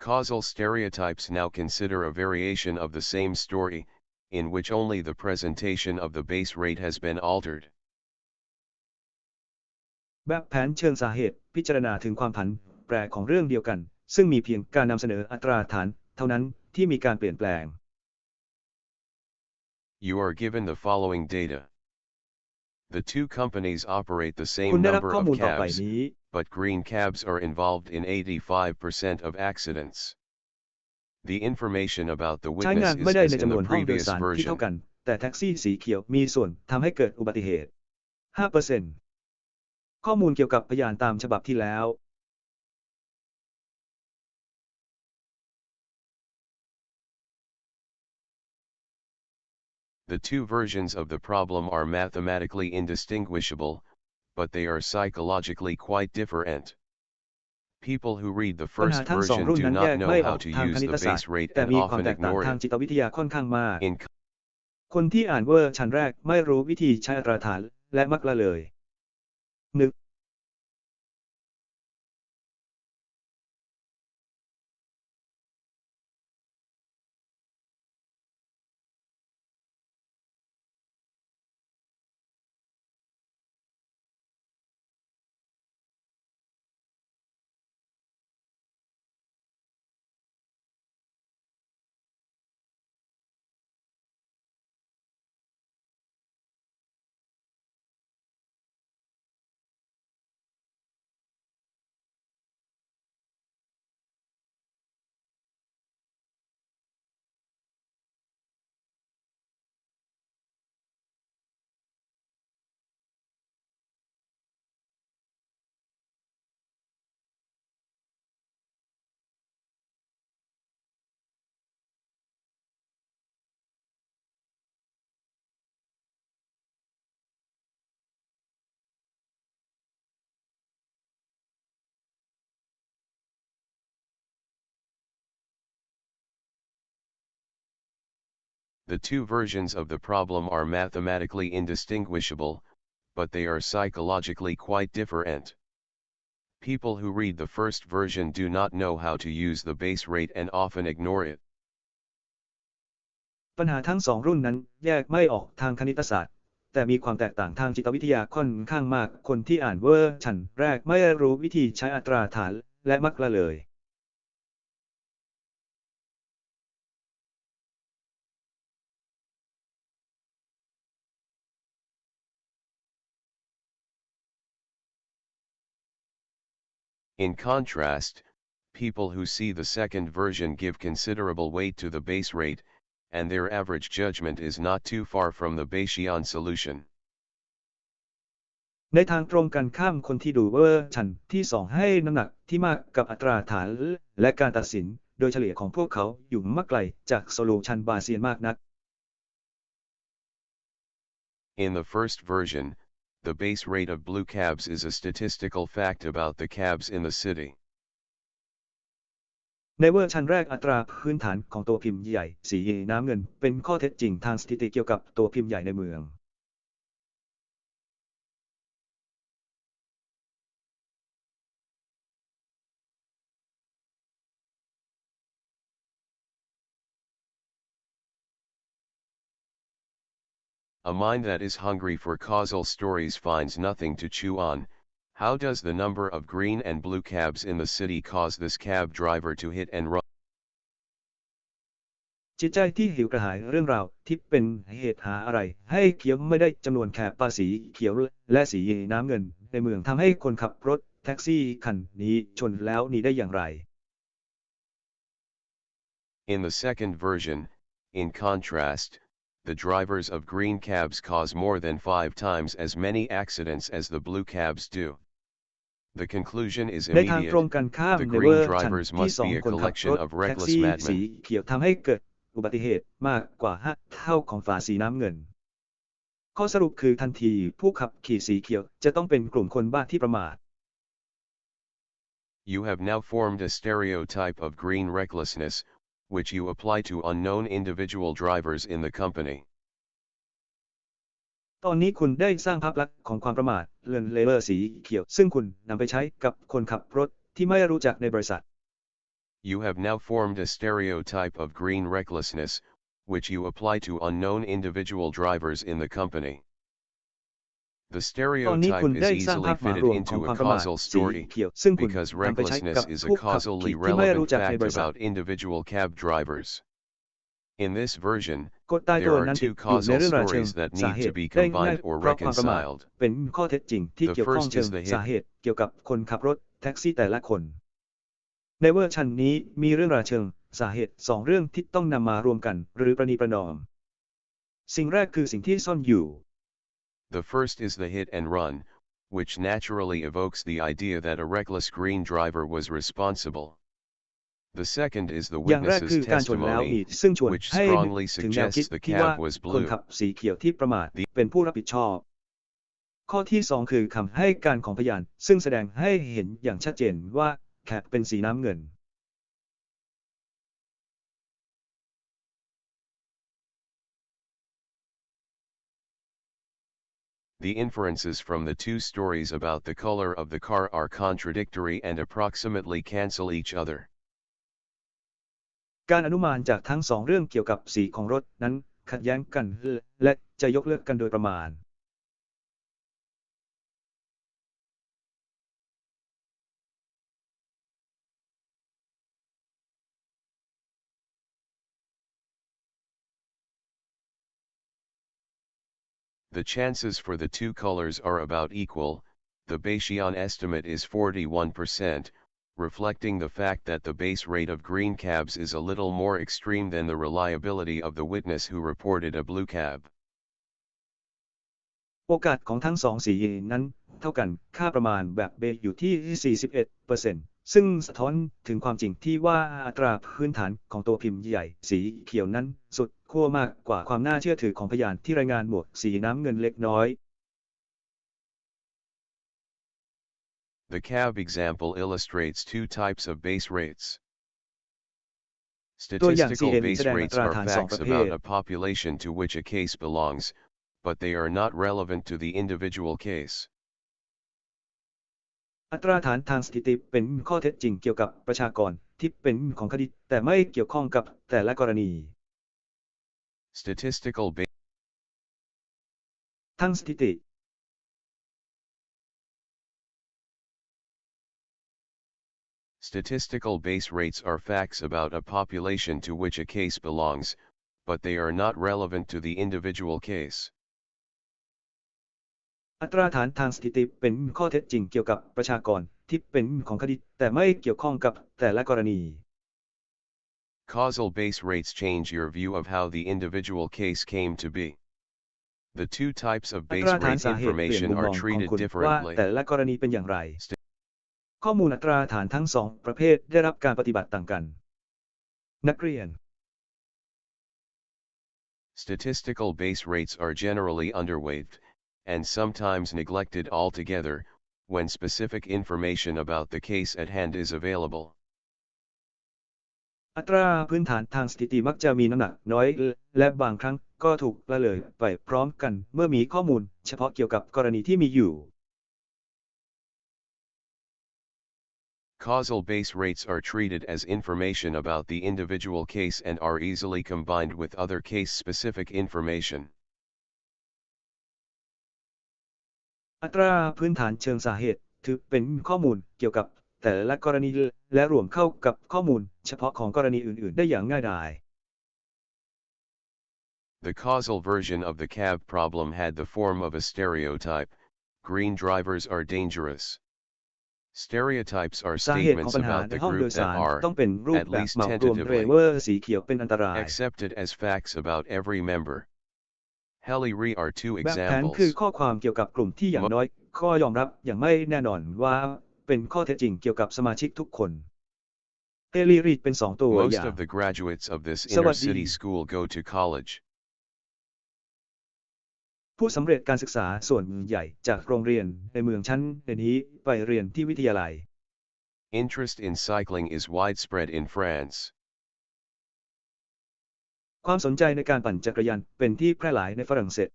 Causal stereotypes now consider a variation of the same story, in which only the presentation of the base rate has been altered. แบบแผนเชิงสาเหตุพิจารณาถึงความผันแปรของเรื่องเดียวกันซึ่งมีเพียงการนำเสนออัตราฐานเท่านั้นที่มีการเปลี่ยนแปลง You are given the following data. The two companies operate the คุ same ณได้รับ number ข้อ of มูลต่อไป cabs, นี้ but green cabs are involved in 85% of accidents. The information about the ใช้งา witness น is ไม่ได้ as ใน in จำนว the นห้องโดย previous สารที่เท่า version. กันแต่แท็กซี่สีเขียวมีส่วนทำให้เกิดอุบัติเหตุ 5% ข้อมูลเกี่ยวกับพยานตามฉบับที่แล้ว The two versions of the problem are mathematically indistinguishable, but they are psychologically quite different. People who read the ปัญหา first ทั้งสอง version รุ่น do นั้นแย not ก know ไม่อ how อก to ทาง use คณิต the ศาสต base ร์ rate แต่ and มีความ often แตกต่าง ignore ทาง it. จิตวิทยาค่อนข้างมาก In คนที่อ่านเวอร์ชันแรกไม่รู้วิธีใช้อัตราฐานและมักละเลย นึก The two versions of the problem are mathematically indistinguishable, but they are psychologically quite different. People who read the first version do not know how to use the base rate and often ignore it. ปัญหาทั้งสองรุ่นนั้นแยกไม่ออกทางคณิตศาสตร์แต่มีความแตกต่างทางจิตวิทยาค่อนข้างมากคนที่อ่านเวอร์ชันแรกไม่รู้วิธีใช้อัตราฐานและมักละเลย In contrast, people who see the second version give considerable weight to the base rate, and their average judgment is not too far from the Bayesian solution. ในทางตรงกันข้ามคนที่ดูเวอร์ชันที่สองให้น้ำหนักที่มากกับอัตราฐานและการตัดสินโดยเฉลี่ยของพวกเขาอยู่ไม่ไกลจากโซลูชันบาเซียนมากนัก In the first version, the base rate of blue cabs is a statistical fact about the cabs in the city. ในเวอร์ชันแรกอัตราพื้นฐานของตัวพิมพ์ใหญ่สีน้ำเงินเป็นข้อเท็จจริงทางสถิติเกี่ยวกับตัวพิมพ์ใหญ่ในเมือง A mind that is hungry for causal stories finds nothing to chew on. How does the number of green and blue cabs in the city cause this cab driver to hit and run? จิตใจที่หิวกระหายเรื่องราวที่เป็นเหตุหาอะไรให้เขียวไม่ได้จำนวนแคบภาษีเขียวและสีน้ำเงินในเมืองทำให้คนขับรถแท็กซี่คันนี้ชนแล้วหนีได้อย่างไร In the second version, in contrast, the drivers of green cabs cause more than 5 times as many accidents as the blue cabs do. The conclusion is ในทางตรง immediate. กันข้าม The ในเวอ green ร์ชัน drivers ที่ must สอง be a คนขับร collection ถ of แท็ก reckless ซี่สี madmen. เขียวทำให้เกิดอุบัติเหตุมากกว่า5 เท่าของฝาสีน้ำเงิน ข้อสรุปคือทันทีผู้ขับขี่สีเขียวจะต้องเป็นกลุ่มคนบ้าที่ประมาท You have now formed a stereotype of green recklessness, which you apply to unknown individual drivers in the company. ตอนนี้คุณได้สร้างภาพลักษณ์ของความประมาทเลินเลอสีเขียวซึ่งคุณนำไปใช้กับคนขับรถที่ไม่รู้จักในบริษัท You have now formed a stereotype of green recklessness, which you apply to unknown individual drivers in the company. The ตอนนี้คุ stereotype ณ is ได้สร้างภา easily พเหมาร fitted วมของ into ค a วามประมาท causal สี story, เขียวซึ่งคุณ because นำไปใช้กับ recklessness is a ผู้ขับขี่ causally ที่ไม่รู้ relevant จักในบ fact ริษัท about individual cab drivers. In this version, กฎตายตั there ว are นั้นติด two อยู่ใน causal เรื่องราวเชิง stories that สา need เห to ตุ be ได้ง่าย combined or เพราะความประมาท reconciled. เป็นข้อเท็จจริงที่ The เกี่ยวข้อง first เชิง is the สา hit. เหตุเกี่ยวกับคนขับรถแท็กซี่แต่ละคน ในเวอร์ชันนี้มีเรื่องราวเชิงสาเหตุสองเรื่องที่ต้องนำมารวมกันหรือประนีประนอมสิ่งแรกคือสิ่งที่ซ่อนอยู่ The first is the hit and run, which naturally evokes the idea that a reckless green driver was responsible. The second is the อย่างแรกคือ witness's การชนแล้ว testimony, ซึ่งชวน which ให้นึก strongly ถึงแนวคิด suggests the ที่ว่า cab was คน blue. ขับสีเขียวที่ประมาทเป็นผู้รับผิดชอบ ข้อที่สองคือคำให้การของพยานซึ่งแสดงให้เห็นอย่างชัดเจนว่าแคปเป็นสีน้ำเงิน The inferences from the two stories about the color of the car are contradictory and approximately cancel each other. การอนุมานจากทั้งสองเรื่องเกี่ยวกับสีของรถนั้นขัดแย้งกันและจะยกเลิกกันโดยประมาณ The chances for the two colors are about equal. The Bayesian estimate is 41%, reflecting the fact that the base rate of green cabs is a little more extreme than the reliability of the witness who reported a blue cab. โอกาสของทั้งสองสีนั้นเท่ากันค่าประมาณแบบเบย์อยู่ที่ 41%ซึ่งสะท้อนถึงความจริงที่ว่าอัตราพื้นฐานของตัวพิมพ์ใหญ่สีเขียวนั้นสุดขั้วมากกว่าความน่าเชื่อถือของพยานที่รายงานหมวกสีน้ำเงินเล็กน้อย The cab example illustrates two types of base rates. ตัวอย่าง Statistical CN แส base ดงอั rates ตรา are ฐานสองประ facts เภท about a population to which a case belongs, but they are not relevant to the individual case. อัตราฐานทางสถิติเป็นข้อเท็จจริงเกี่ยวกับประชากรที่เป็นของคดีแต่ไม่เกี่ยวข้องกับแต่ละกรณี Statistical base ทั้งสถิติ Statistical base rates are facts about a population to which a case belongs, but they are not relevant to the individual case. อัตราฐานทางสถิติเป็นข้อเท็จจริงเกี่ยวกับประชากรที่เป็นของคดีแต่ไม่เกี่ยวข้องกับแต่ละกรณี Causal base rates change your view of how the individual case came to be. The two types of อัต base ราฐาน rate สาเหตุเปลี่ยน information มุมม are องของ treated คุณว่า differently. แต่ละกรณีเป็นอย่างไร ข้อมูลอัตราฐานทั้งสองประเภทได้รับการปฏิบัติต่างกัน นักเรียน Statistical base rates are generally underweight, and sometimes neglected altogether, when specific information about the case at hand is available. อัตราพื้นฐานทางสถิติมักจะมีน้ำหนักน้อยและบางครั้งก็ถูกละเลยไปพร้อมกันเมื่อมีข้อมูลเฉพาะเกี่ยวกับกรณีที่มีอยู่ Causal base rates are treated as information about the individual case and are easily combined with other case-specific information. อัตราพื้นฐานเชิงสาเหตุถือเป็นข้อมูลเกี่ยวกับแต่ละกรณีและรวมเข้ากับข้อมูลเฉพาะของกรณีอื่นๆได้อย่างง่ายดาย The causal version of the cab problem had the form of a stereotype: green drivers are dangerous. Stereotypes are สาเหตุของ statements ปัญหา about ใน the ห้องโด group ยสาร that are, ต้องเป็นรูป at แบบ least เหมารวมเดร tentatively, เวอร์สีเขียวเป็นอันตราย accepted as facts about every member. Heli-re are two แบบแผนคือ examples. ข้อความเกี่ยวกับกลุ่มที่อย่างน้อยข้อยอมรับอย่างไม่แน่นอนว่าเป็นข้อเท็จจริงเกี่ยวกับสมาชิกทุกคนเอลีรีดเป็น2ตัวอ Most ย่าง of the graduates of this สวัสดี inner-city school go to college. ผู้สำเร็จการศึกษาส่วนใหญ่จากโรงเรียนในเมืองชั้นนี้ไปเรียนที่วิทยาลัย Interest in cycling is widespread in France. ความสนใจในการปั่นจักรยานเป็นที่แพร่หลายในฝรั่งเศส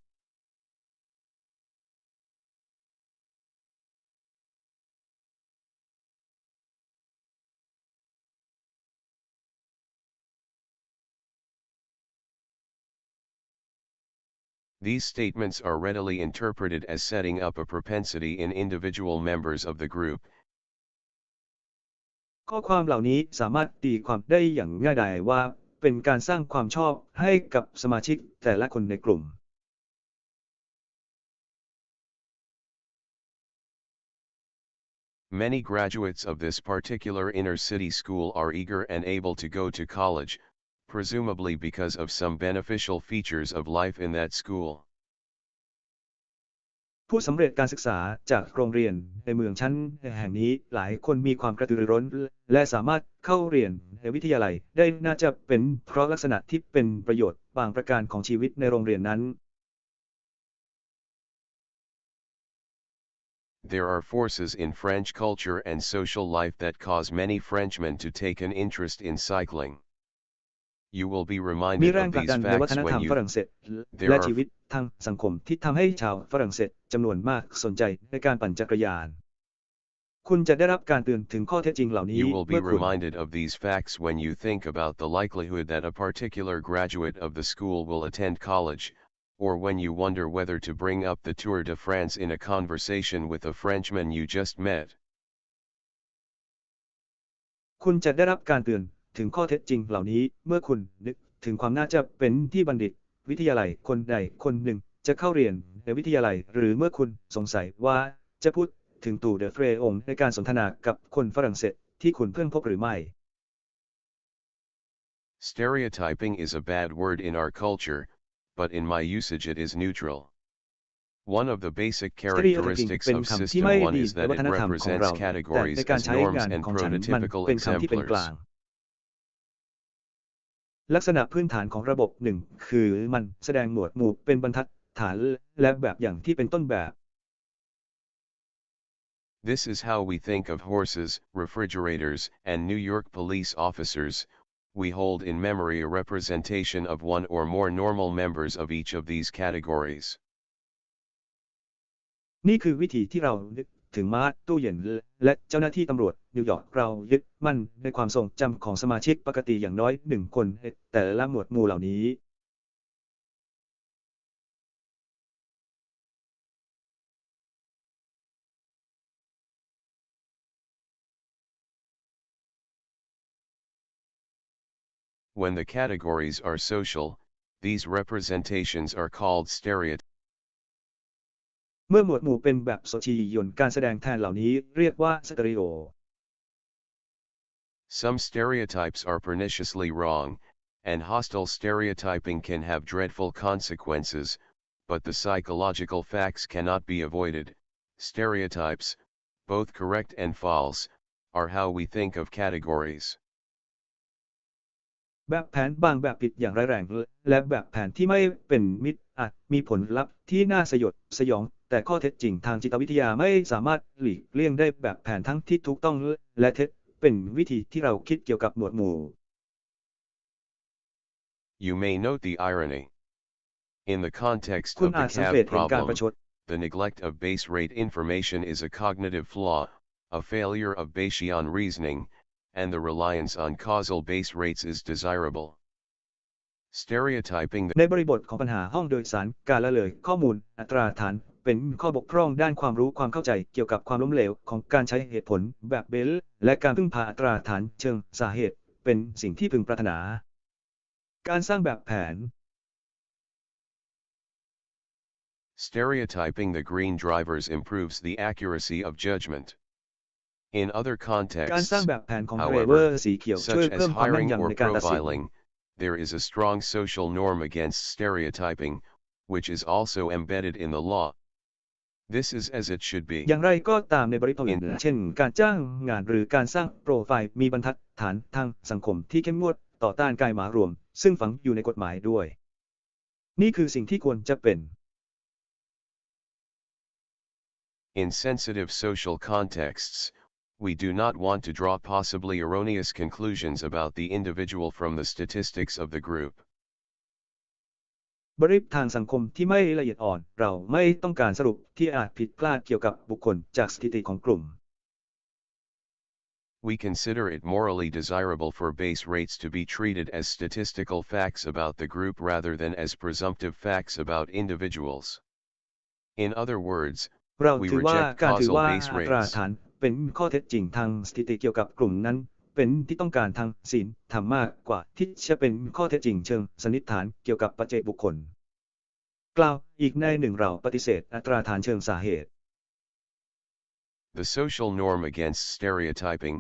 These statements are readily interpreted as setting up a propensity in individual members of the group. ข้อความเหล่านี้สามารถตีความได้อย่างง่ายดายว่าเป็นการสร้างความชอบให้กับสมาชิกแต่ละคนในกลุ่ม Many graduates of this particular inner-city school are eager and able to go to college, presumably because of some beneficial features of life in that school. ผู้สำเร็จการศึกษาจากโรงเรียนในเมืองชั้นแห่งนี้หลายคนมีความกระตือรือร้นและสามารถเข้าเรียนในวิทยาลัยได้น่าจะเป็นเพราะลักษณะที่เป็นประโยชน์บางประการของชีวิตในโรงเรียนนั้น There are forces in French culture and social life that cause many Frenchmen to take an interest in cycling. You will be มี reminded แรง of ผลัก these ดันในวัฒ facts นธรร when ม you ฝรั่งเศส there และ are ชีวิตทางสังคมที่ทำให้ชาวฝรั่งเศสจำนวนมากสนใจในการปั่นจักรยานคุณจะได้รับการเตือนถึงข้อเท็จจริงเหล่านี้ You will be เมื่อคุณ reminded of these facts when you think about the likelihood that a particular graduate of the school will attend college, or when you wonder whether to bring up the Tour de France in a conversation with a Frenchman you just met. คุณจะได้รับการเตือนถึงข้อเท็จจริงเหล่านี้เมื่อคุณนึกถึงความน่าจะเป็นที่บัณฑิตวิทยาลัยคนใดคนหนึ่งจะเข้าเรียนในวิทยาลัยหรือเมื่อคุณสงสัยว่าจะพูดถึงตู่เดอเฟรองในการสนทนากับคนฝรั่งเศสที่คุณเพิ่งพบหรือไม่ Stereotyping is a bad word in our culture, but in my usage it is neutral. One of the basic characteristics of System 1 is that it represents categories as norms and prototypical เป็นคำที่เป็นกลาง exemplars. ลักษณะพื้นฐานของระบบหนึ่งคือมันแสดงหมวดหมู่เป็นบรรทัดฐานและแบบอย่างที่เป็นต้นแบบ This is how we think of horses, refrigerators, and New York police officers. We hold in memory a representation of one or more normal members of each of these categories. นี่คือวิธีที่เรานึกถึงม้าตู้เย็นและเจ้าหน้าที่ตำรวจนิวยอร์กเรายึดมั่นในความทรงจำของสมาชิกปกติอย่างน้อยหนึ่งคนในแต่ละหมวดหมู่เหล่านี้ When the categories are social, these representations are called stereotypes. เมื่อหมวดหมู่เป็นแบบโซชียนการแสดงแทนเหล่านี้เรียกว่าสเตอริโอ Some stereotypes are perniciously wrong, and hostile stereotyping can have dreadful consequences, but the psychological facts cannot be avoided. Stereotypes, both correct and false, are how we think of categories. แบบแผนบางแบบผิดอย่างร้ายแรงและแบบแผนที่ไม่เป็นมิตรอาจมีผลลัพธ์ที่น่าสยดสยองแต่ข้อเท็จจริงทางจิตวิทยาไม่สามารถหลีกเลี่ยงได้แบบแผนทั้งที่ถูกต้องและเท็จเป็นวิธีที่เราคิดเกี่ยวกับหมวดหมู่ You may note the irony. In the context คุณ of อา the จสังเกต CAB เห็นการประช problem, ด the neglect of base rate information is a cognitive flaw, a failure of Bayesian reasoning, and the reliance on causal base rates is desirable. Stereotyping ในบริบทของปัญหาห้องโดยสารการละเลยข้อมูลอัตราฐานเป็นข้อบกพร่องด้านความรู้ความเข้าใจเกี่ยวกับความล้มเหลวของการใช้เหตุผลแบบเบลและการพึ่งพาอัตราฐานเชิงสาเหตุเป็นสิ่งที่พึงปรารถนาการสร้างแบบแผน Stereotyping the green drivers improves the accuracy of judgment. In other การ contexts, สร้างแบบแผนของเดรเวอ however, ร์สีเขียวช่วย such เพิ่ as มความแม่น hiring ยำ or ในการตัดสิน profiling, there is a strong social norm against stereotyping, which is also embedded in the law. This is as it should be. อย่างไรก็ตามในบริบทอื่นเช่นการจ้างงานหรือการสร้างโปรไฟล์มีบรรทัดฐานทางสังคมที่เข้มงวดต่อต้านการเหมารวมซึ่งฝังอยู่ในกฎหมายด้วยนี่คือสิ่งที่ควรจะเป็น In sensitive social contexts, we do not want to draw possibly erroneous conclusions about the individual from the statistics of the group. บริบททางสังคมที่ไม่ละเอียดอ่อนเราไม่ต้องการสรุปที่อาจผิดพลาดเกี่ยวกับบุคคลจากสถิติของกลุ่ม We consider it morally desirable for base rates to be treated as statistical facts about the group rather than as presumptive facts about individuals. In other words, เรา we ถือว่า reject การถือ causal ว่า base อัตรา rates. ฐานเป็นข้อเท็จจริงทางสถิติเกี่ยวกับกลุ่มนั้นเป็นที่ต้องการทางศีลธรรมมากกว่าที่จะเป็นข้อเท็จจริงเชิงสันนิษฐานเกี่ยวกับปัจเจกบุคคลกล่าวอีกในหนึ่งเราปฏิเสธอัตราฐานเชิงสาเหตุ The social norm against stereotyping,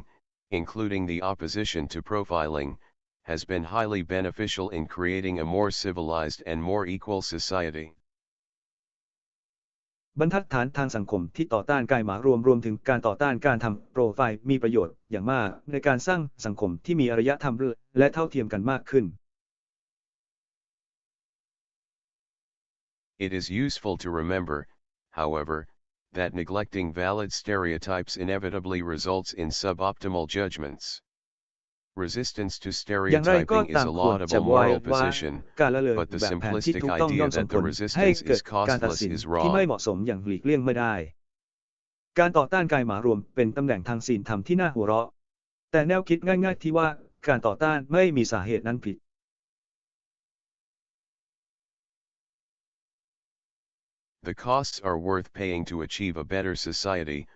including the opposition to profiling, has been highly beneficial in creating a more civilized and more equal society. บรรทัดฐานทางสังคมที่ต่อต้านการหมารวมถึงการต่อต้านการทำโปรไฟล์มีประโยชน์อย่างมากในการสร้างสังคมที่มีอารยธรรมและเท่าเทียมกันมากขึ้น It is useful to remember, however, that neglecting valid stereotypes inevitably results in suboptimal judgments. Resistance to อย่างไรก็ stereotyping is ตาม a ควรจะ laudable ไว้ moral ว่า position, การละเลย but the แบบแผนที่ simplistic ถูกต้องย่อ idea มส่ง that ผ the ลให้ resistance เกิด is การตัด costless สิน is ที่ไม่ wrong. เหมาะสมอย่างหลีกเลี่ยงไม่ได้ การต่อต้านการหมารวมเป็นตำแหน่งทางศีลธรรมที่น่าหัวเราะแต่แนวคิดง่ายๆที่ว่าการต่อต้านไม่มีสาเหตุนั้นผิด The costs are worth paying to achieve a better society,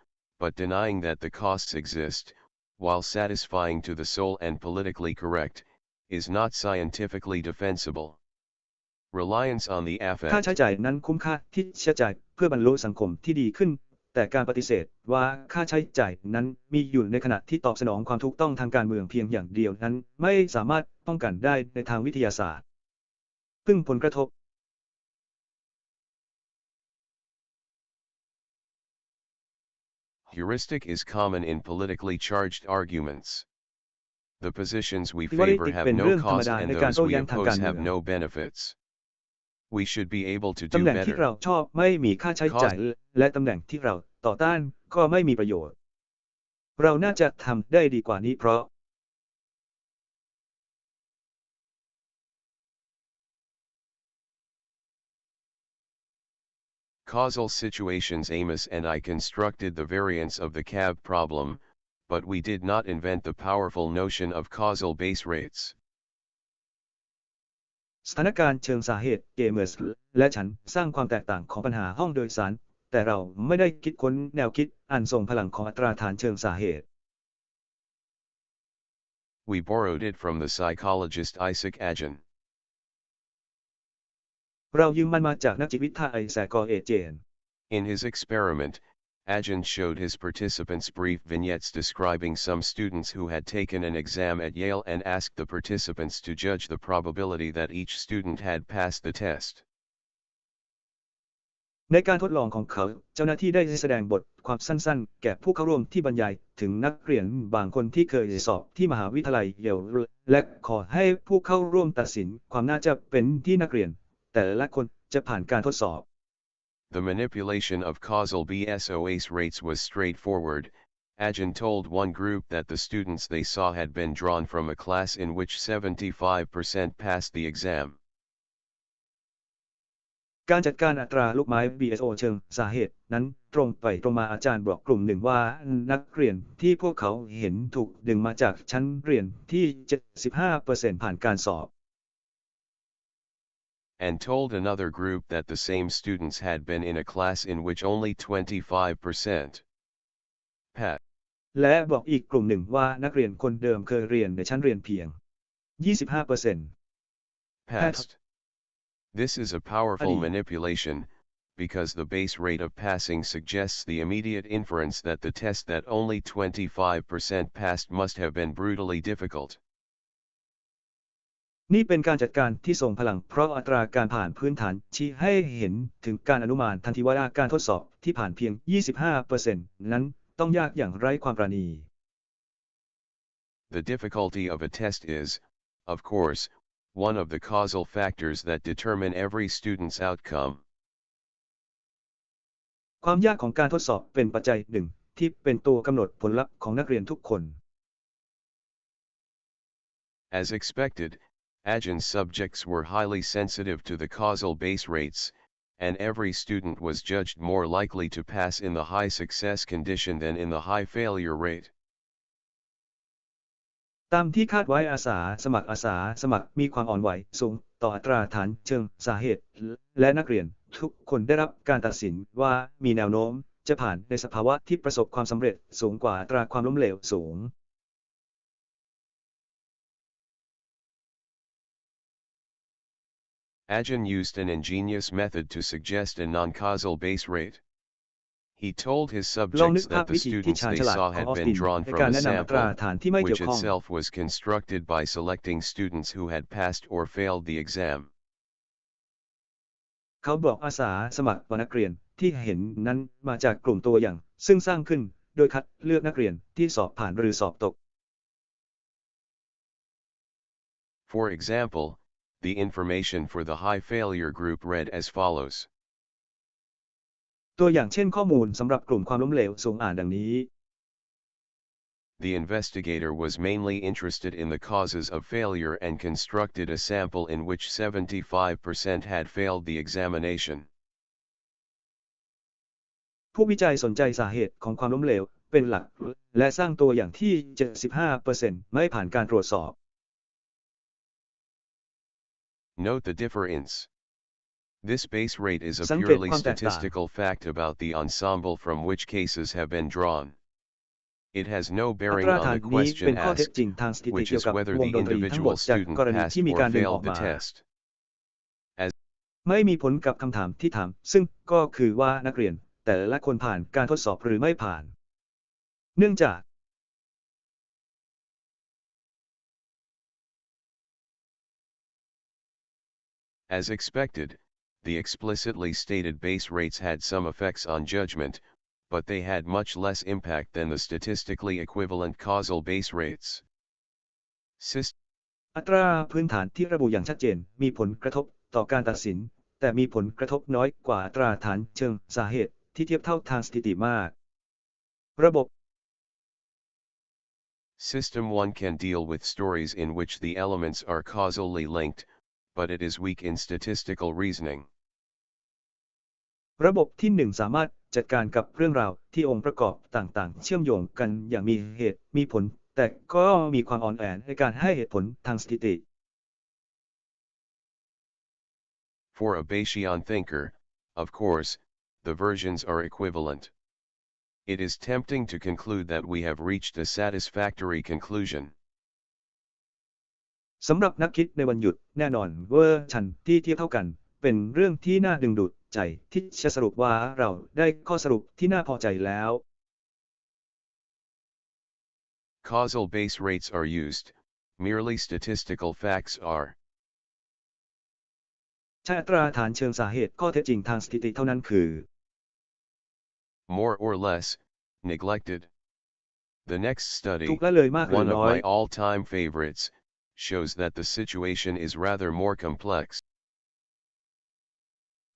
but denying that the costs exist, while satisfying to the soul and politically correct, is not scientifically defensible. Reliance on the ค่า affect. ใช้จ่ายนั้นคุ้มค่าที่จะจ่ายเพื่อบรรลุสังคมที่ดีขึ้น แต่การปฏิเสธว่าค่าใช้จ่ายนั้นมีอยู่ในขณะที่ตอบสนองความถูกต้องทางการเมืองเพียงอย่างเดียวนั้นไม่สามารถป้องกันได้ในทางวิทยาศาสตร์ซึ่งผลกระทบ Heuristic is common in politically charged arguments. The positions we ที่ว่า favor ติก have เป็นเรื่ no องธรรม cost ดา and ในการ those โต้ we แย้งทางการ oppose เมื have อง no benefits. We should be able to ตำ do แหน่งที่ better. เราชอบไม่มีค่าใช้จ่ายและตำแหน่งที่เราต่อต้านก็ไม่มีประโยชน์ เราน่าจะทำได้ดีกว่านี้เพราะ Causal situations Amos and I constructed the variants of the cab problem, but we did not invent the powerful notion of causal base rates. สถานการณ์เชิงสาเหตุเกมส์และฉันสร้างความแตกต่างของปัญหาห้องโดยสารแต่เราไม่ได้คิดค้นแนวคิดอันทรงพลังของอัตราฐานเชิงสาเหตุ We borrowed it from the psychologist Isaac Agen. เรายืมมันมาจากนักจิตวิทยาไอแซค เอเจน In his experiment, Agen showed his participants brief vignettes describing some students who had taken an exam at Yale and asked the participants to judge the probability that each student had passed the test. ในการทดลองของเขาเจ้าหน้าที่ได้แสดงบทความสั้นๆแก่ผู้เข้าร่วมที่บรรยายถึงนักเรียนบางคนที่เคยสอบที่มหาวิทยาลัยเยลและขอให้ผู้เข้าร่วมตัดสินความน่าจะเป็นที่นักเรียนแต่ละคนจะผ่านการทดสอบ The manipulation of causal BSOACE rates was straightforward. Agen told one group that the students they saw had been drawn from a class in which 75% passed the exam. การจัดการอัตราลูกไม้ BSO เชิงสาเหตุนั้นตรงไปตรงมาอาจารย์บอกกลุ่มหนึ่งว่านักเรียนที่พวกเขาเห็นถูกดึงมาจากชั้นเรียนที่ 75% ผ่านการสอบ And told another group that the same students had been in a class in which only 25% passed. และบอกอีกกลุ่มหนึ่งว่านักเรียนคนเดิมเคยเรียนในชั้นเรียนเพียง 25% Passed. This is a powerful Adi. manipulation, because the base rate of passing suggests the immediate inference that the test that only 25% passed must have been brutally difficult. นี่เป็นการจัดการที่ทรงพลังเพราะอัตราการผ่านพื้นฐานชี้ให้เห็นถึงการอนุมานทันทีว่าการทดสอบที่ผ่านเพียง 25% นั้นต้องยากอย่างไร้ความประณี The difficulty of a test is, of course, one of the causal factors that determine every student's outcome. ความยากของการทดสอบเป็นปัจจัยหนึ่งที่เป็นตัวกำหนดผลลัพธ์ของนักเรียนทุกคน As expected, Agen's subjects were highly sensitive to the causal base rates, and every student was judged more likely to pass in the high success condition than in the high failure rate. ตามที่คาดไว้อาสาสมัครมีความอ่อนไหวสูงต่ออัตราฐานเชิงสาเหตุและนักเรียนทุกคนได้รับการตัดสินว่ามีแนวโน้มจะผ่านในสภาวะที่ประสบความสำเร็จสูงกว่าอัตราความล้มเหลวสูง Ajahn used an ingenious method to suggest a non-causal base rate. He told his ลองนึ subjects กภาพ that the วิธีที่ students ชาญ they ฉลาด saw ของ had ออส been ติน drawn ใน from การ a แนะนำอัตรา sample, ฐานที่ไม่เกี่ย which วข้อง itself was constructed by selecting students who had passed or failed the exam. เขาบอกอาสาสมัครว่านักเรียนที่เห็นนั้นมาจากกลุ่มตัวอย่างซึ่งสร้างขึ้นโดยคัดเลือกนักเรียนที่สอบผ่านหรือสอบตก For example, the information for the high failure group read as follows. ตัวอย่างเช่นข้อมูลสำหรับกลุ่มความล้มเหลวสูงอ่านดังนี้ The investigator was mainly interested in the causes of failure and constructed a sample in which 75% had failed the examination. ผู้วิจัยสนใจสาเหตุของความล้มเหลวเป็นหลักและสร้างตัวอย่างที่ 75% ไม่ผ่านการตรวจสอบ Note the difference. This base rate is a สังเกต purely ความแตกต่าง statistical fact about the ensemble from which cases have been drawn. It has no อั bearing ตรา on ฐาน the นี้เป็น question ข้อเท็จ asked, จริงทางสถิติ which เกี่ยว is กับ whether วง the ดนตรีทั้งหมด individual จาก student กรณี passed ที่มี or การดึงออก failed the มา test. ไม่มีผลกับคำถามที่ถามซึ่งก็คือว่านักเรียนแต่ละคนผ่านการทดสอบหรือไม่ผ่านเนื่องจาก As expected, the explicitly stated base rates had some effects on judgment, but they had much less impact than the statistically equivalent causal base rates. อัตราพื้นฐานที่ระบุอย่างชัดเจนมีผลกระทบต่อการตัดสินแต่มีผลกระทบน้อยกว่าอัตราฐานเชิงสาเหตุที่เทียบเท่าทางสถิติมากระบบ System 1 can deal with stories in which the elements are causally linked, but it is weak in statistical reasoning. ระบบที่1สามารถจัดการกับเรื่องราวที่องค์ประกอบต่างๆเชื่อมโยงกันอย่างมีเหตุมีผลแต่ก็มีความอ่อนแอในการให้เหตุผลทางสถิติ For a Bayesian thinker, of course, the versions are equivalent. It is tempting to conclude that we have reached a satisfactory conclusion. สำหรับนักคิดในวันหยุดแน่นอนเวอร์ชันที่เทียบเท่ากันเป็นเรื่องที่น่าดึงดูดใจที่จะสรุปว่าเราได้ข้อสรุปที่น่าพอใจแล้ว Causal base rates are used, merely statistical facts are. ใช้อัตราฐานเชิงสาเหตุข้อเท็จจริงทางสถิติเท่านั้นคือ More or less, neglected. The next study, ถูกละเลยมากหรือ one of น้อย my all-time favorites, shows that the situation is rather more complex.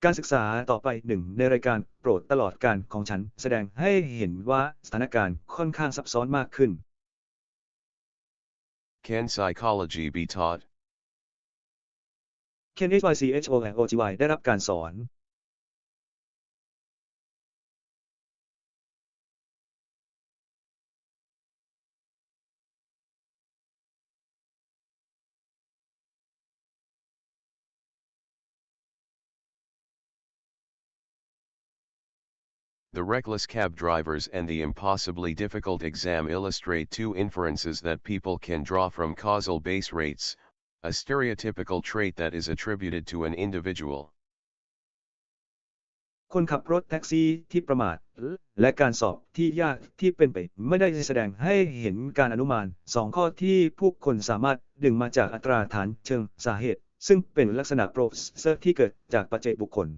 การศึกษาต่อไปหนึ่งในรายการโปรดตลอดการของฉันแสดงให้เห็นว่าสถานการณ์ค่อนข้างซับซ้อนมากขึ้น Can psychology be taught? Can HYCHOLOGY ได้รับการสอน The reckless cab drivers and the impossibly difficult exam illustrate two inferences that people can draw from causal base rates, a stereotypical trait that is attributed to an individual. คนขับรถแท็กซี่ที่ประมาทและการสอบที่ยากที่เป็นไปไม่ได้แสดงให้เห็นการอนุมานสองข้อที่ผู้คนสามารถดึงมาจากอัตราฐานเชิงสาเหตุซึ่งเป็นลักษณะโปรเซสที่เกิดจากปัจเจกบุคคล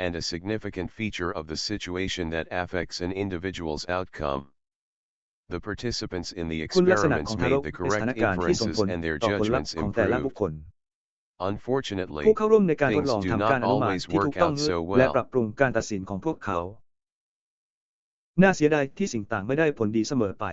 And a significant feature of the situation that affects an individual's outcome. The participants in the คุณลักษณะข experiments องทารก made the ในสถาน correct การณ์ที่ส่ง inferences ผล and their ต่อผลลัพธ์ judgments ของแต่ละบุค improved. คล Unfortunately, ผู้เข้าร่วมในการทด things ลอง do ทำการ not อนุมาน always ที่ถู work กต้อง out so และปรั well. บปรุงการตัดสินของพวกเขาน่าเสียดายที่สิ่งต่างไม่ได้ผลดีเสมอไป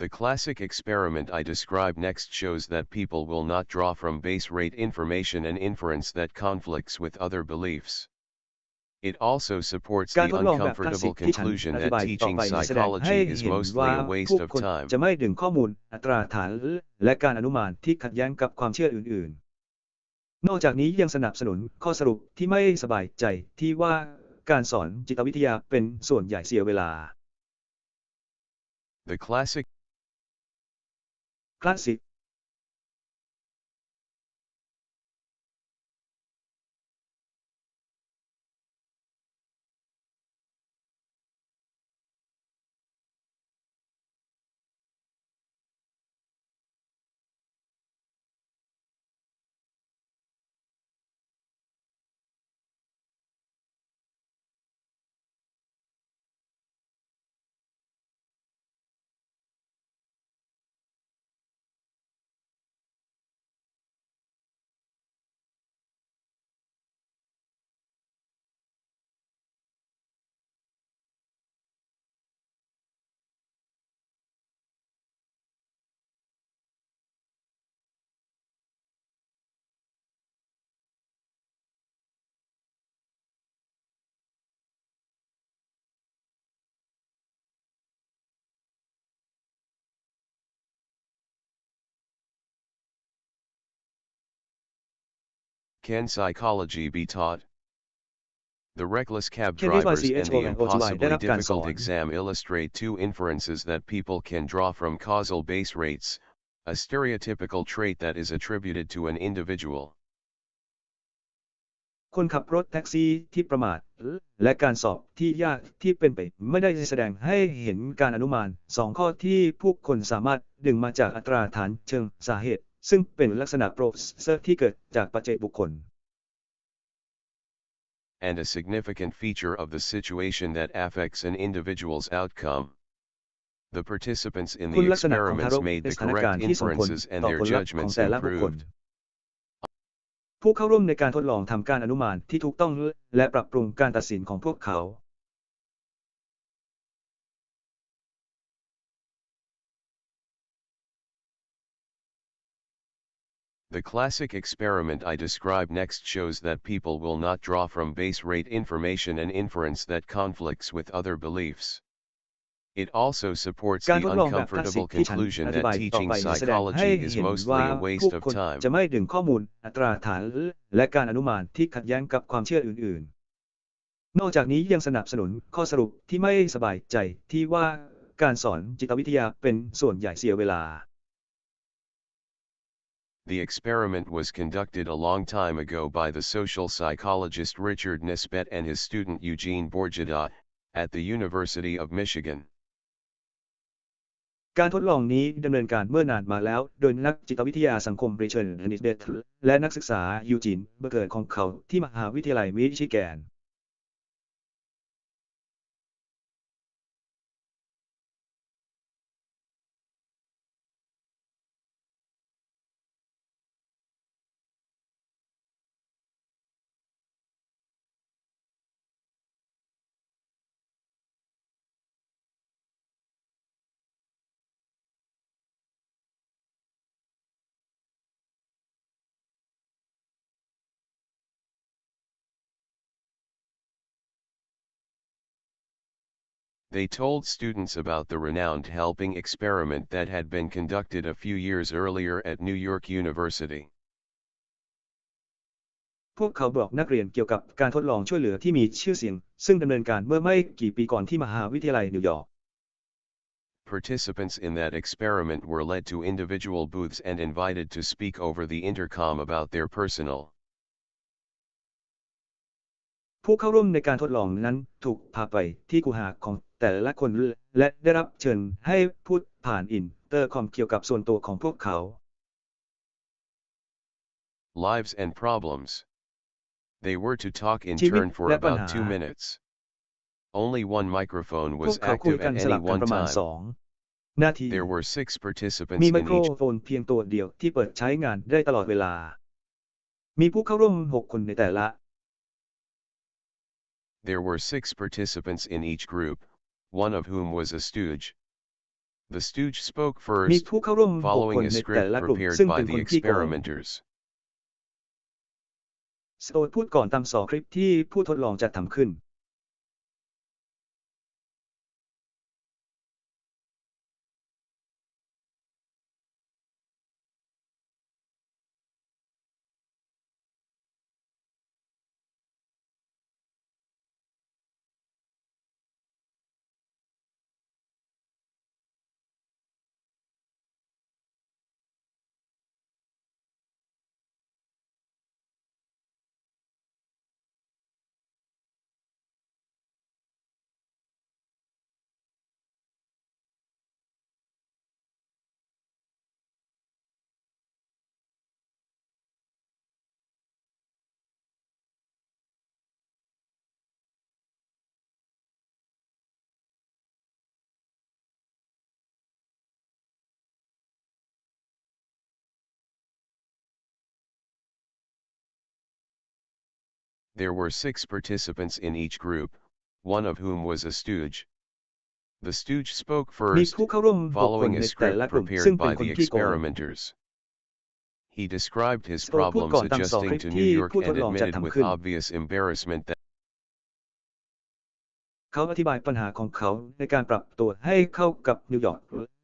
The classic experiment I describe next shows that people will not draw from base rate information and inference that conflicts with other beliefs. It also supports การ the ทดลองแบบคลาสสิก uncomfortable ที่ฉัน conclusion อธิ that บายต่อ teaching ไปแสดงให้ psychology is เห็น mostly ว่า a waste ผู้ of คน time. จะไม่ดึงข้อมูลอัตราฐานและการอนุมานที่ขัดแย้งกับความเชื่ออื่นๆ นอกจากนี้ยังสนับสนุนข้อสรุปที่ไม่สบายใจที่ว่าการสอนจิตวิทยาเป็นส่วนใหญ่เสียเวลา The classic คลาสสิก Can psychology be taught? The reckless cab เคนที่ drivers and the YCHONOGY ได้ impossibly รับการสอน difficult exam illustrate two inferences that people can draw from causal base rates, a stereotypical trait that is attributed to an individual. คนขับรถแท็กซี่ที่ประมาทและการสอบที่ยากที่เป็นไปไม่ได้แสดงให้เห็นการอนุมานสองข้อที่ผู้คนสามารถดึงมาจากอัตราฐานเชิงสาเหตุซึ่งเป็นลักษณะโปรเซสที่เกิดจากปัจจัยบุคคล And a significant feature of the situation that affects an individual's outcome. The participants in คุณ the ลักษณะของทาร experiments ก made ใน the สถานการ correct ณ์ที่ส่งผล inferences and ต่อ their ผลลัพธ์ของ judgments แต่ละบุคคล improved. ผู้เข้าร่วมในการทดลองทำการอนุมานที่ถูกต้องและปรับปรุงการตัดสินของพวกเขา The classic experiment I describe next shows that people will not draw from base rate information and inference that conflicts with other beliefs. It also supports การ the ทดลองแบบคลาสสิก uncomfortable ที่ฉัน conclusion อธิ that บายต่อ teaching ไปแสดงให้ psychology is เห็น mostly ว่า a waste ผู้ of คน time. จะไม่ดึงข้อมูลอัตราฐานและการอนุมานที่ขัดแย้งกับความเชื่ออื่นๆ นอกจากนี้ยังสนับสนุนข้อสรุปที่ไม่สบายใจที่ว่าการสอนจิตวิทยาเป็นส่วนใหญ่เสียเวลา The experiment was conducted a long time ago by the social psychologist Richard Nisbet and his student Eugene Bourgeois, at the University of Michigan. การทดลองนี้ดำเนินการเมื่อนานมาแล้วโดยนักจิตวิทยาสังคมริชาร์ด นิสเบตและนักศึกษายูจีน เบอร์เกิร์ของเขาที่มหาวิทยาลัยมิชิแกนThey told students about the renowned helping experiment that had been conducted a few years earlier at New York University. พวกเขาบอกนักเรียนเกี่ยวกับการทดลองช่วยเหลือที่มีชื่อเสียงซึ่งดำเนินการเมื่อไม่กี่ปีก่อนที่มหาวิทยาลัยนิวยอร์ก Participants in that experiment were led to individual booths and invited to speak over the intercom about their personal ผู้เข้าร่วมในการทดลองนั้นถูกพาไปที่คูหาของแต่ละคนและได้รับเชิญให้พูดผ่านอินเตอร์คอมเกี่ยวกับส่วนตัวของพวกเขา lives and problems. They were to talk in ชีวิต turn for และปัญ about หา 2 minutes. Only one microphone พว was กเขาคุย active กัน at สลั any บกัน one ประมาณ time. 2 นาที There were 6 participants มีไม in โคร each. โฟนเพียงตัวเดียวที่เปิดใช้งานได้ตลอดเวลา มีผู้เข้าร่วม 6 คนในแต่ละ There were 6 participants in each group, one of whom was a stooge. The stooge spoke มี first, ผู้เข้าร่วม6 following คน a ในแต่ script ละกลุ่ม prepared ซึ่ง by เป็น the คนขี้โกง experimenters. สโตนพูดก่อนตามสคริปต์ที่ผู้ทดลองจัดทำขึ้นThere were 6 participants in each group, one of whom was a stooge. The stooge spoke มี first, ผู้เข้าร่วม6 คน following a ในแต่ละ script กลุ่มซึ่ง prepared เป็น by คน the ขี้โกง experimenters. He described his สโตนพูด problems ก่อนตามสคริ adjusting ปต์ to ที่ New York ผู้ทด and ลองจัด admitted ทำ with ขึ้น obvious embarrassment that เขาอธิบายปัญหาของเขาในการปรับตัวให้เข้ากับนิวยอร์ก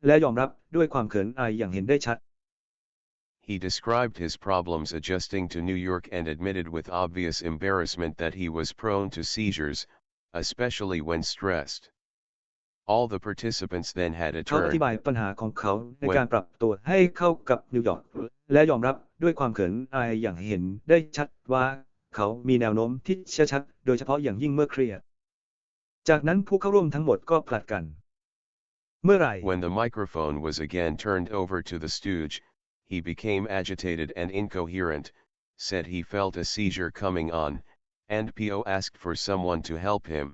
และยอมรับด้วยความเขินอายอย่างเห็นได้ชัด he described his problems adjusting to New York and admitted with obvious embarrassment that he was prone to seizures, especially when stressed. All the participants then had a เขาอ turn. ธิบายปัญหาของเขาในการปรับตัวให้เข้ากับนิวยอร์กและยอมรับด้วยความเขินอายอย่างเห็นได้ชัดว่าเขามีแนวโน้มที่จะชักโดยเฉพาะอย่างยิ่งเมื่อเครียดจากนั้นผู้เข้าร่วมทั้งหมดก็ผลัดกันเมื่อไหร่ When the microphone was again turned over to the stooge, he became agitated and incoherent, said he felt a seizure coming on, and P.O. asked for someone to help him.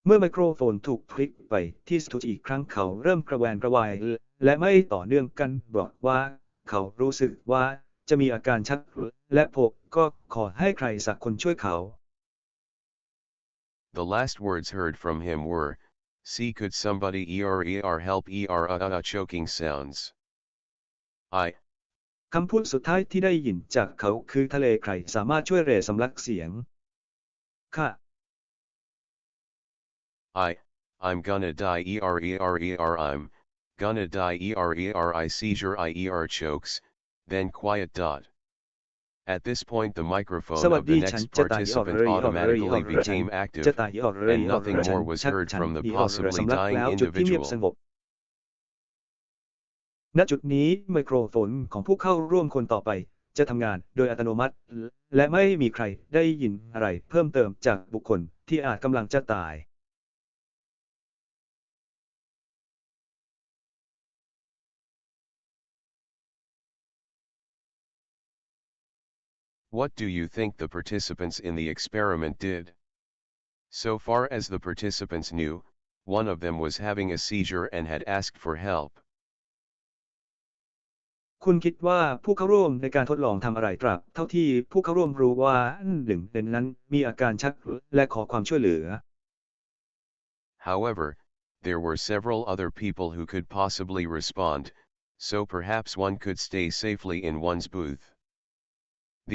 เมื่อไมโครโฟนถูกพลิกไปที่สตูดิโออีกครั้งเขาเริ่มกระวนกระวายและไม่ต่อเนื่องกันบอกว่าเขารู้สึกว่าจะมีอาการชักและพวกก็ขอให้ใครสักคนช่วยเขา The last words heard from him were, "See, could somebody help choking sounds." คำพูดสุดท้ายที่ได้ยินจากเขาคือทะเลใครสามารถช่วยเรสำลักเสียงค่ะ I'm gonna die I'm gonna die seizure chokes, then quiet. At this point the microphone สวัส of ดี the ฉัน next จะตายออก participant เลยออกเลยออก automatically เลยฉัน became จะ active, ตายออกเลย and ออกเลย nothing ฉัน more was ชัก heard ฉัน from the ออกเลย possibly สำลัก dying แล้วจุดที่เงียบ individual. สงบณจุดนี้ไมโครโฟนของผู้เข้าร่วมคนต่อไปจะทำงานโดยอัตโนมัติและไม่มีใครได้ยินอะไรเพิ่มเติมจากบุคคลที่อาจกำลังจะตาย What do you think the participants in the experiment did? So far as the participants knew, one of them was having a seizure and had asked for help. คุณคิดว่าผู้เข้าร่วมในการทดลองทำอะไรตราบเท่าที่ผู้เข้าร่วมรู้ว่าหนึ่งในนั้นมีอาการชักและขอความช่วยเหลือ However, there were several other people who could possibly respond, so perhaps one could stay safely in one's booth.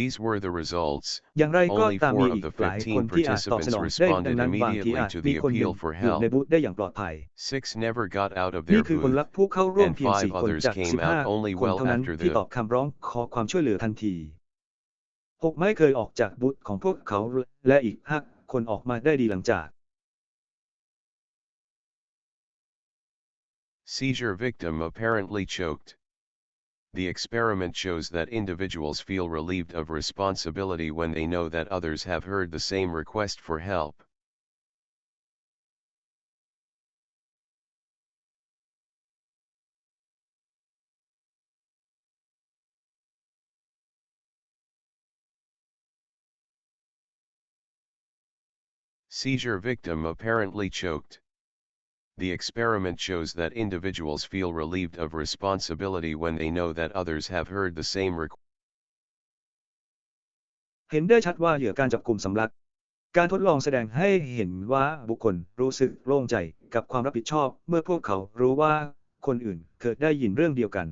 These were the results. อย่างไรก็ Only ตาม 4 มี of อีก the หลายคน 15 ที่อาจตอบส participants นองได้ดั responded งนั้นบางที immediately อาจ to มี the คนหนึ่ appeal ง for อยู่ help. ในบูธได้อย่างปลอดภัย 6 never got out of นี่ their คือผล booth, ลัพธ์ผู้เข้าร่วม and เพียง 5 4 คน others จาก came out 15 only คน well เท่านั้น after ที่ the ตอบคำร้องขอความช่วยเหลือทันที 6 ไม่เคยออกจากบูธของพวกเขาและอีก 5 คนออกมาได้ดีหลังจาก seizure victim apparently choked. The experiment shows that individuals feel relieved of responsibility when they know that others have heard the same request for help. Seizure victim apparently choked. The experiment shows that individuals feel relieved of responsibility when they know that others have heard the same request. เห็นได้ชัดว่าเหยื่อการจับกลุ่มสำลัก การทดลองแสดงให้เห็นว่าบุคคลรู้สึกโล่งใจกับความรับผิดชอบเมื่อพวกเขารู้ว่าคนอื่นเคยได้ยินเรื่องเดียวกัน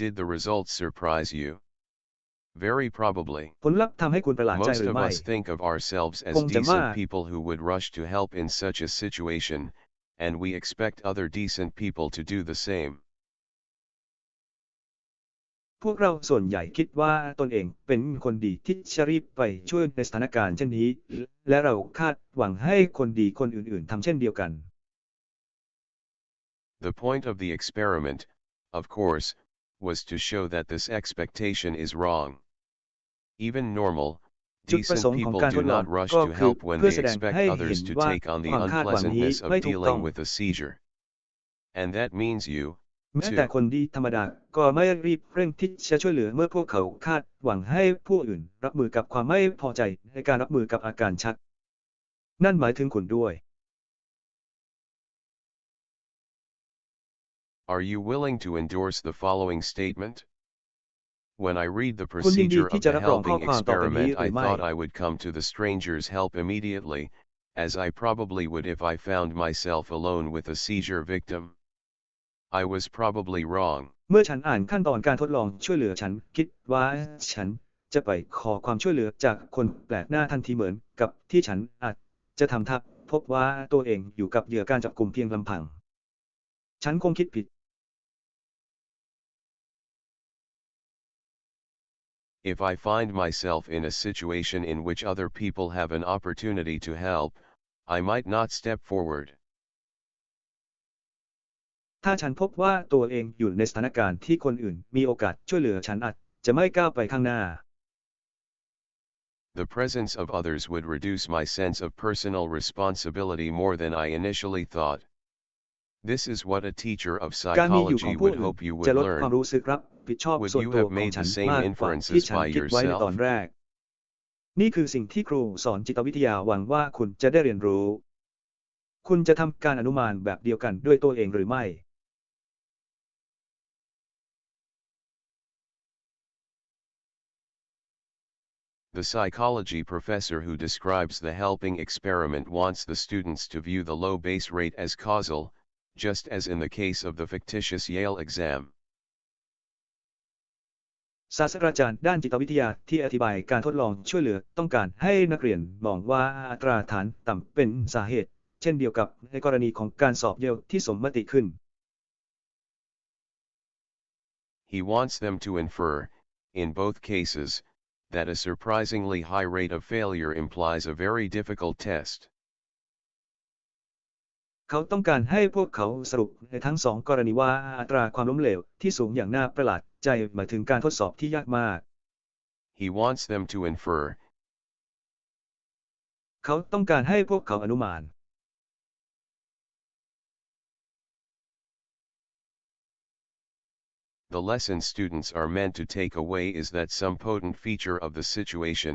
Did the results surprise you? Very probably. ผลลัพธ์ทำให้คุณประหลาดใจ Most หรือ of ไม่ us think of ourselves as คงจะมาก decent people who would rush to help in such a situation, and we expect other decent people to do the same. พวกเราส่วนใหญ่คิดว่าตนเองเป็นคนดีที่จะรีบไปช่วยในสถานการณ์เช่นนี้ และเราคาดหวังให้คนดีคนอื่นๆทำเช่นเดียวกัน The point of the experiment, of course, was to show that this expectation is wrong. Even normal, จุดประสง decent ค์ของ people การท do ดลอง not rush ก็ to คือ help when เพื่อ they แสดง expect ให้เห็น others to ว่า take on the ความคาดหวังนี้ unpleasantness ไม่ of ถูกต้อง dealing with a seizure. And that means you, แม้แต่ too. คนดีธรรมดาก็ไม่รีบเร่งที่จะช่วยเหลือเมื่อพวกเขาคาดหวังให้ผู้อื่นรับมือกับความไม่พอใจในการรับมือกับอาการชักนั่นหมายถึงคุณด้วย Are you willing to endorse the following statement? When I read the คุณยินดี procedure ที่ of จะ the รับรองข้อ helping ความต่อไปนี้ experiment, หรื I อไม่ thought I would come to the stranger's help immediately, as I probably would if I found myself alone with a seizure victim. I was probably wrong. เมื่อฉันอ่านขั้นตอนการทดลองช่วยเหลือฉันคิดว่าฉันจะไปขอความช่วยเหลือจากคนแปลกหน้าทันทีเหมือนกับที่ฉันอาจจะทำถ้าพบว่าตัวเองอยู่กับเหยื่อการจับกุมเพียงลำพังฉันคงคิดผิด If I find myself in a situation in which other people have an opportunity to help, I might not step forward. ถ้าฉันพบว่าตัวเองอยู่ในสถานการณ์ที่คนอื่นมีโอกาสช่วยเหลือฉันอาจจะไม่ก้าวไปข้างหน้า The presence of others would reduce my sense of personal responsibility more than I initially thought. This is what a teacher of การมีอยู่ขอ psychology งผู้ would อื่น hope you จะ would ลดความ learn. รู้สึกรับผิดชอบ Would ส่วน you ตัว have ของ made ฉั the น same มากกว่า inferences ที่ฉัน by คิดไว้ในตอน yourself? แรก นี่คือสิ่งที่ครูสอนจิตวิทยาหวังว่าคุณจะได้เรียนรู้ คุณจะทำการอนุมานแบบเดียวกันด้วยตัวเองหรือไม่ The psychology professor who describes the helping experiment wants the students to view the low base rate as causal, just as in the case of the fictitious Yale exam. ศาสตราจารย์ด้านจิตวิทยาที่อธิบายการทดลองช่วยเหลือต้องการให้นักเรียนมองว่าอัตราฐานต่ำเป็นสาเหตุเช่นเดียวกับในกรณีของการสอบเยลที่สมมติขึ้น He wants them to infer, in both cases, that a surprisingly high rate of failure implies a very difficult test. เขาต้องการให้พวกเขาสรุปในทั้งสองกรณีว่าอัตราความล้มเหลวที่สูงอย่างน่าประหลาดใจหมายถึงการทดสอบที่ยากมาก He wants them to infer, เขาต้องการให้พวกเขาอนุมาน the lesson students are meant to take away is that some potent feature of the situation,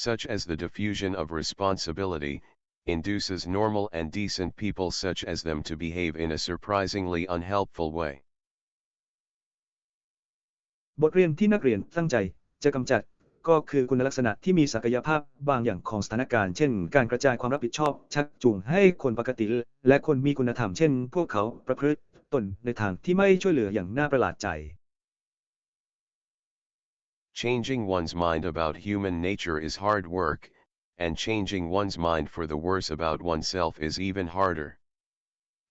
such as the diffusion of responsibility, induces normal and decent people such as them to behave in a surprisingly unhelpful way. บทเรียนที่นักเรียนตั้งใจจะกำจัดก็คือคุณลักษณะที่มีศักยภาพบางอย่างของสถานการณ์เช่นการกระจายความรับผิดชอบชักจูงให้คนปกติและคนมีคุณธรรมเช่นพวกเขาประพฤติตนในทางที่ไม่ช่วยเหลืออย่างน่าประหลาดใจ Changing one's mind about human nature is hard work, and changing one's mind for the worse about oneself is even harder.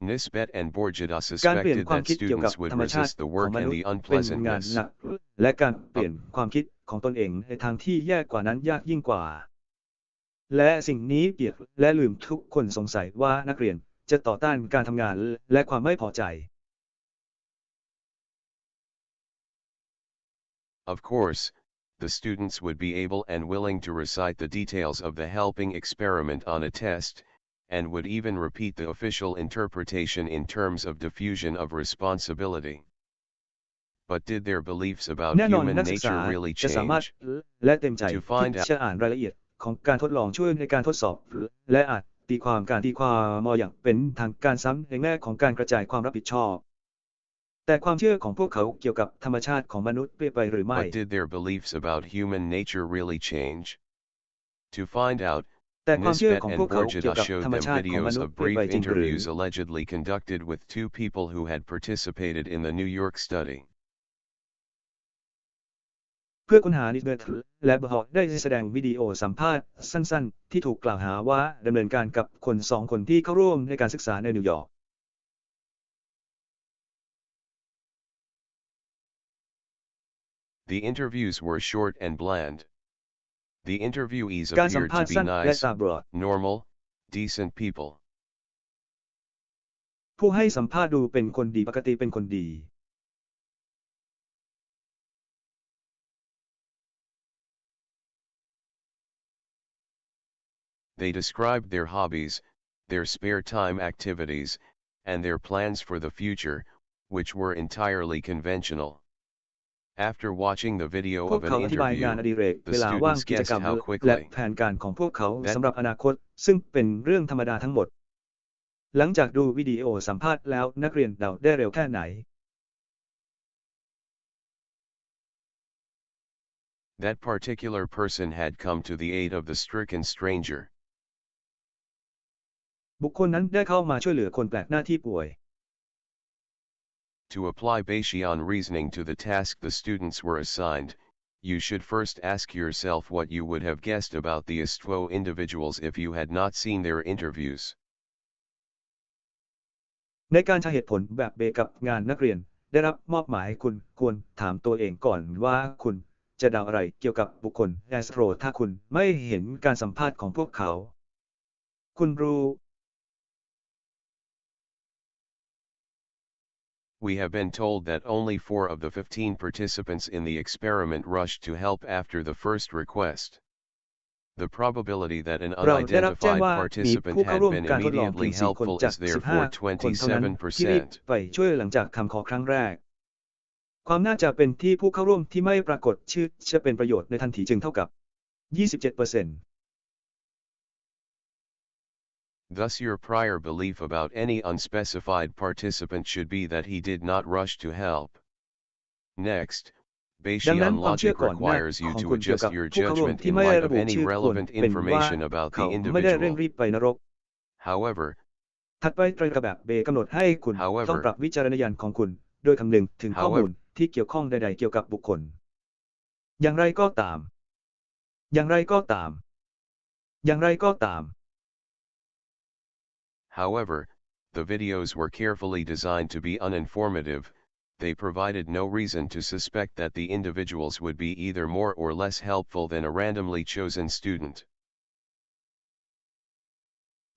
Nisbet and Borjada การเปลี่ยน suspected ความ that คิดเกี่ยวกับ students would ธรรมชาติ resist the ของ work ม and นุษ the ย์เป็นงาน unpleasantness. หนักและการเปลี่ยนความคิดของตนเองในทางที่แย่กว่านั้นยากยิ่งกว่า และสิ่งนี้เปียกและลืมทุกคนสงสัยว่านักเรียนจะต่อต้านการทำงานและความไม่พอใจ Of course, the students would be able and willing to recite the details of the helping experiment on a test, and would even repeat the official interpretation in terms of diffusion of responsibility. But did their beliefs about แน่นอน human นักศึกษา nature really จะสามารถ change? และเต็มใจ To find ที่จะอ่านรายละเอียดของการทดลองช่วยในการทดสอบ และอาจตีความการตีความมออย่างเป็นทางการซ้ำในแง่ของการกระจายความรับผิดชอบ แต่ความเชื่อของพวกเขาเกี่ยวกับธรรมชาติของมนุษย์เปลี่ยนไปหรือไม่ But did their beliefs about human nature really change? To find out, แต่ความเชื่อ Nisbet ของ and พวกเขาเกี่ยว Borjada กับ showed ธรรม them ชาติของม videos นุษย์ of เปลี่ยน brief ไปจริงหรือ interviews allegedly conducted with two people who had participated in the New York study. เพื่อค้นหานิสเบตและบอร์ได้แสดงวิดีโอสัมภาษณ์สั้นๆที่ถูกกล่าวหาว่าดำเนินการกับคน2 คนที่เข้าร่วมในการศึกษาในนิวยอร์ก The interviews were short and bland. The interviewees การสัม appeared ภา to ษณ์ be สั้นและ nice, ตาบอด normal, decent people. ผู้ให้สัมภาษณ์ดูเป็นคนดีปกติเป็นคนดี They described their hobbies, their spare time activities, and their plans for the future, which were entirely conventional. After watching the video พว of ก an เขาอธิบายงาน interview, อดิเรก the เวลาว่าง students กิจกรร guessed ม how และ quickly แผนการของพวกเขา that สำหรับอนาคตซึ่งเป็นเรื่องธรรมดาทั้งหมด หลังจากดูวิดีโอสัมภาษณ์แล้วนักเรียนเดาได้เร็วแค่ไหน that particular person had come to the aid of the stricken stranger. บุคคลนั้นได้เข้ามาช่วยเหลือคนแปลกหน้าที่ป่วย To apply Bayesian reasoning to the task the students were assigned, you should first ask yourself what you would have guessed about the ISTWO individuals if you had not seen their interviews. ในการใช้เหตุผลแบบเบกับงานนักเรียนได้รับมอบหมายคุณควรถามตัวเองก่อนว่าคุณจะเดาอะไรเกี่ยวกับบุคคลแอสโตรถ้าคุณไม่เห็นการสัมภาษณ์ของพวกเขา คุณรู้ We have been told that only 4 of the 15 participants in the experiment rushed to help after the first request. The probability that an เราได้รับแจ้ง unidentified ว่ามี participant ผู้เข้า had ร่วม been การทดลองเพีย immediately ง 4 คน helpful จาก is therefore 15 คนเท่านั้นที่รีบ 27%. ไปช่วยหลังจากคำขอครั้งแรก ความน่าจะเป็นที่ผู้เข้าร่วมที่ไม่ปรากฏชื่อจะเป็นประโยชน์ในทันทีจึงเท่ากับ 27% Thus your prior belief about any unspecified participant should be that he did not rush to help. Next, ดังนั้น Bayesian ความเชื่อ logic ก่อนหน้า requires you ของ to คุณเกี่ยว adjust กับ your ผู้เข้าร่วม judgment ที่ in ไม่ได้ light ระ of บุ any ชื่อควร relevant เป็นว่า information about เขา the ไม่ได้เร่ง individual. รีบไปนรก However, ถัดไปตรกแบบเบกำหนดให้คุณ However ต้องปรับวิจารณญาณของคุณ โดยคำนึงถึงข้อมูล However ที่เกี่ยวข้องใดๆเกี่ยวกับบุคคล อย่างไรก็ตาม อย่างไรก็ตาม อย่างไรก็ตาม However, the videos were carefully designed to be uninformative. They provided no reason to suspect that the individuals would be either more or less helpful than a randomly chosen student.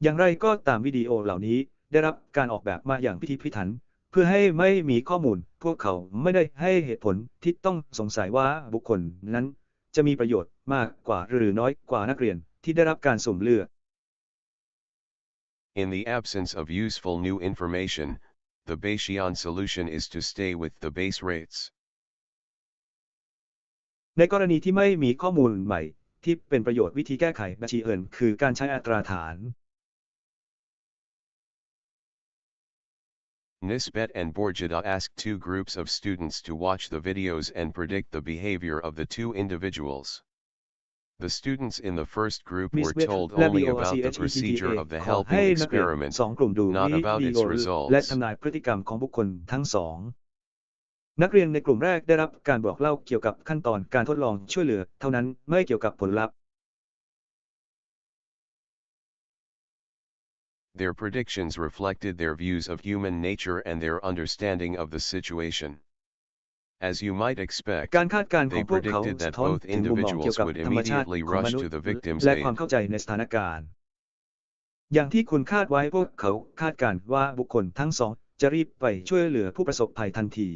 อย่างไรก็ตามวิดีโอเหล่านี้ได้รับการออกแบบมาอย่างพิถีพิถันเพื่อให้ไม่มีข้อมูลพวกเขาไม่ได้ให้เหตุผลที่ต้องสงสัยว่าบุคคลนั้นจะมีประโยชน์มากกว่าหรือน้อยกว่านักเรียนที่ได้รับการสุ่มเลือก In the absence of useful new information, the Bayesian solution is to stay with the base rates. ในกรณีที่ไม่มีข้อมูลใหม่ที่เป็นประโยชน์วิธีแก้ไขบัญชีเอิญคือการใช้อัตราฐาน Nisbet and Borjada asked 2 groups of students to watch the videos and predict the behavior of the 2 individuals. The students in the first group were Nisbet told และ only about the BORCHETA procedure of the ขอให้ helping นักเรียน experiment, 2 กลุ่มดู not วิ about ดี its โอและ results. ทำนายพฤติกรรมของบุคคลทั้งสอง นักเรียนในกลุ่มแรกได้รับการบอกเล่าเกี่ยวกับขั้นตอนการทดลองช่วยเหลือเท่านั้นไม่เกี่ยวกับผลลัพธ์ Their predictions reflected their views of human nature and their understanding of the situation. As you might expect, การคาดการณ์ขอ they งพวกเขา predicted สะ that ท้อน both ถึงมุมมองเกี่ยว individuals กับ would ธรรมชาติ immediately ของม rush นุษ to ย์ the victim's และความ aid. เข้าใจในสถานการณ์ อย่างที่คุณคาดไว้พวกเขาคาดการณ์ว่าบุคคลทั้งสองจะรีบไปช่วยเหลือผู้ประสบภัยทันที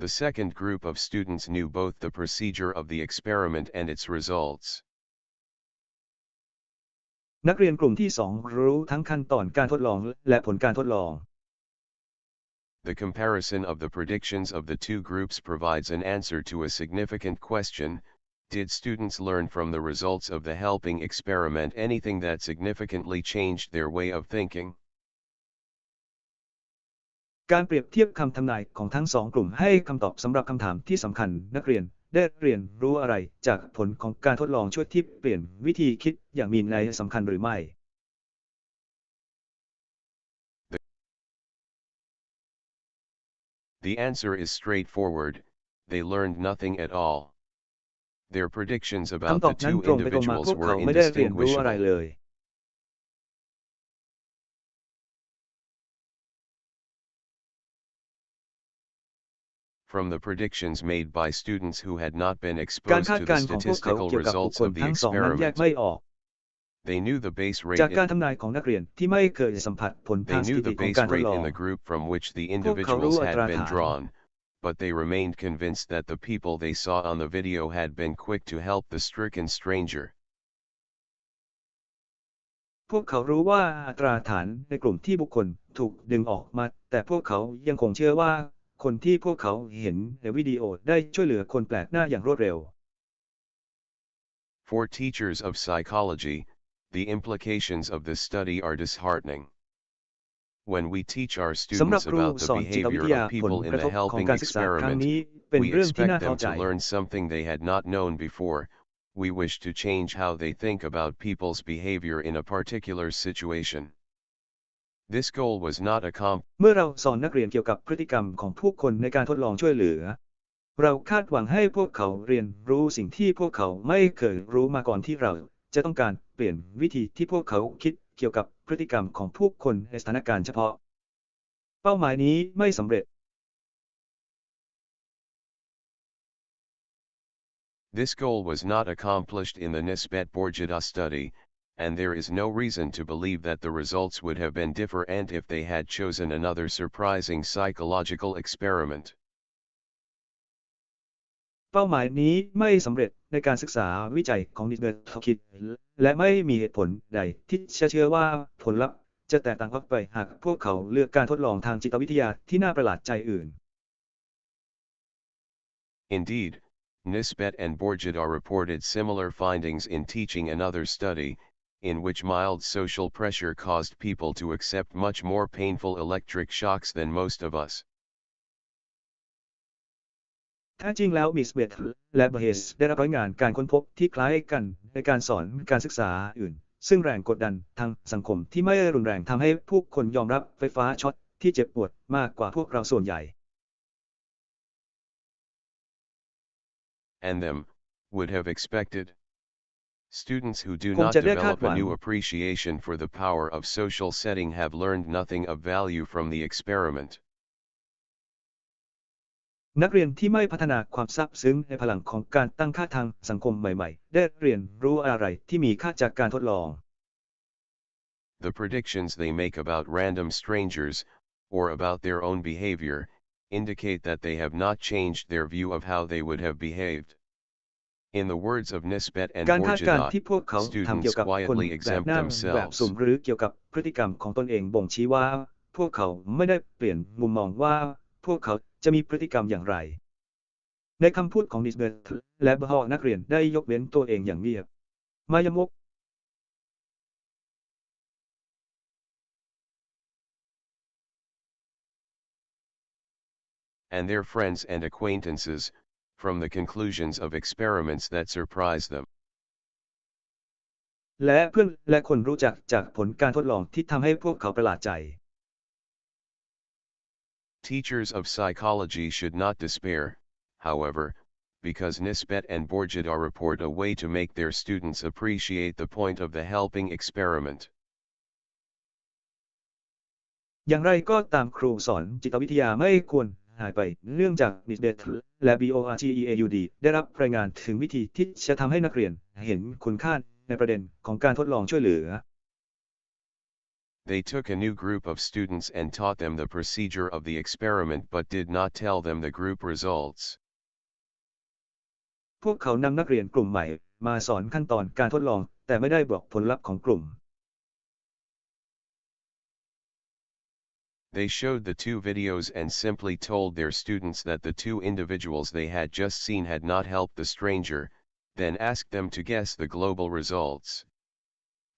The second group of students knew both the procedure of the experiment and its results. นักเรียนกลุ่มที่ 2 รู้ทั้งขั้นตอนการทดลองและผลการทดลอง The comparison of the predictions of the 2 groups provides an answer to a significant question: did students learn from the results of the helping experiment anything that significantly changed their way of thinking? การเปรียบเทียบคำทำนายของทั้งสองกลุ่มให้คำตอบสำหรับคำถามที่สำคัญนักเรียนได้เรียนรู้อะไรจากผลของการทดลองช่วยที่เปลี่ยนวิธีคิดอย่างมีนัยสำคัญหรือไม่ The answer is straightforward. They learned nothing at all. Their predictions คำ about ตอ the บนั้น two ตรงไปตรงมาพ individuals วกเขา were ไม่ได้เรียนรู้อะไร indistinguishable. เลย From the predictions made by students who had not been การ exposed คาด to กา the รณ์ของพวกเขา statistical เกี่ยวกับบุค results คล of the ทั้งสองนั้นแยก experiment. ไม่ออก They knew the base จาก rate การทำนายของนักเรียนที่ไม่เคยสัมผัสผลทาง They สถิ knew ติ the ของ base การทด rate ลอง in the group from which the พวกเขารู้ individuals อัตรา had been ฐาน drawn, but they remained convinced that the people they saw on the video had been quick to help the stricken stranger. พวกเขารู้ว่าอัตราฐานในกลุ่มที่บุคคลถูกดึงออกมาแต่พวกเขายังคงเชื่อว่าคนที่พวกเขาเห็นในวิดีโอได้ช่วยเหลือคนแปลกหน้าอย่างรวดเร็ว For teachers of psychology, the implications of this study are disheartening. When we teach our สำหรับ students ครู about ส the อนจิตวิท behavior ยา of ผล people ก in ระท the บของ helping การศึกษาครั้ง experiment, นี้เป็น we เรื่องที่น่า expect ท้อ them ใจ to learn something they had not known before. We wish to change how they think about people's behavior in a particular situation. This goal was not accomplished. เมื่อเราสอนนักเรียนเกี่ยวกับพฤติกรรมของผู้คนในการทดลองช่วยเหลือ เราคาดหวังให้พวกเขาเรียนรู้สิ่งที่พวกเขาไม่เคยรู้มาก่อนที่เราจะต้องการเปลี่ยนวิธีที่พวกเขาคิดเกี่ยวกับพฤติกรรมของผู้คนในสถานการณ์เฉพาะ เป้าหมายนี้ไม่สำเร็จ This goal was not accomplished in the Nisbet-Borgida study, and there is no reason to believe that the results would have been different if they had chosen another surprising psychological experiment. เป้าหมายนี้ไม่สำเร็จในการศึกษาวิจัยของนิสเบตคิดและไม่มีเหตุผลใดที่จะเชื่อว่าผลลัพธ์จะแตกต่างออกไปหากพวกเขาเลือกการทดลองทางจิตวิทยาที่น่าประหลาดใจอื่น Indeed, Nisbet and Borgida reported similar findings in teaching another study, in which mild social pressure caused people to accept much more painful electric shocks than most of us. แท้จริงแล้วมิสเบตและเบเฮสได้รับรายงานการค้นพบที่คล้ายกันในการสอนการศึกษาอื่น ซึ่งแรงกดดันทางสังคมที่ไม่รุนแรงทำให้ผู้คนยอมรับไฟฟ้าช็อตที่เจ็บปวดมากกว่าพวกเราส่วนใหญ่ And them, would have expected. Students who do คง not จะได้คาด develop หวั a ง new appreciation for the power of social setting have learned nothing of value from the experiment. นักเรียนที่ไม่พัฒนาความซาบซึ้งในพลังของการตั้งค่าทางสังคมใหม่ๆ ได้เรียนรู้อะไรที่มีค่าจากการทดลอง The predictions they make about random strangers, or about their own behavior, indicate that they have not changed their view of how they would have behaved. In the words of Nisbet and การคาดการณ์ Borgida, ที่พวกเขาทำ students เกี่ยวกับคน quietly แปลก exempt หน้าแบบ themselves. สุ่มหรือเกี่ยวกับพฤติกรรมของตนเองบ่งชี้ว่าพวกเขาไม่ได้เปลี่ยนมุมมองว่าพวกเขาจะมีพฤติกรรมอย่างไร ในคำพูดของนิสเบตและเบฮอนักเรียนได้ยกเว้นตัวเองอย่างเงียบมายมก And their friends and acquaintances, from the conclusions of experiments that surprise them. และเพื่อนและคนรู้จักจากผลการทดลองที่ทำให้พวกเขาประหลาดใจ Teachers of psychology should not despair, however, because Nisbet and Borgida report a way to make their students appreciate the point of the helping experiment. อย่างไรก็ตามครูสอนจิตวิทยาไม่ควรหายไปเนื่องจากนิสเบตและ BORGEAUD ได้รับรายงานถึงวิธีที่จะทำให้นักเรียนเห็นคุณค่าในประเด็นของการทดลองช่วยเหลือ They took a new group of students and taught them the procedure of the experiment but did not tell them the group results. พวกเขานำนักเรียนกลุ่มใหม่มาสอนขั้นตอนการทดลองแต่ไม่ได้บอกผลลัพธ์ของกลุ่ม They showed the two videos and simply told their students that the two individuals they had just seen had not helped the stranger, then asked them to guess the global results.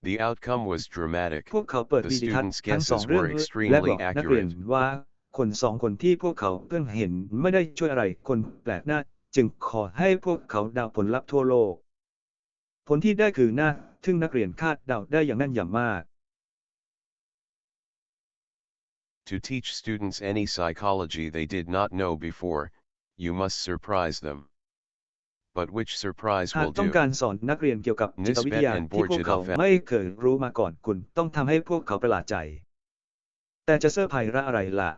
The outcome was dramatic. พวกเขาเปิด The วิดีทัศน์ students' ทั้งสอง guesses เรื่อง were และบ extremely อกนักเรียน accurate. ว่า คนสองคนที่พวกเขาเพิ่งเห็นไม่ได้ช่วยอะไรคนแปลกหน้าจึงขอให้พวกเขาเดาผลลัพธ์ทั่วโลกผลที่ได้คือน่าทึ่งนักเรียนคาดเดาได้อย่างแม่นยำมาก To teach students any psychology they did not know before, you must surprise them. But which surprise หาก will ต้อง do? การสอนนักเรียนเกี่ยวกับจิตวิทยาที่พวกเขาไม่เคยรู้มาก่อนคุณต้องทำให้พวกเขาประหลาดใจแต่จะเซอร์ไพรส์อะไรล่ะ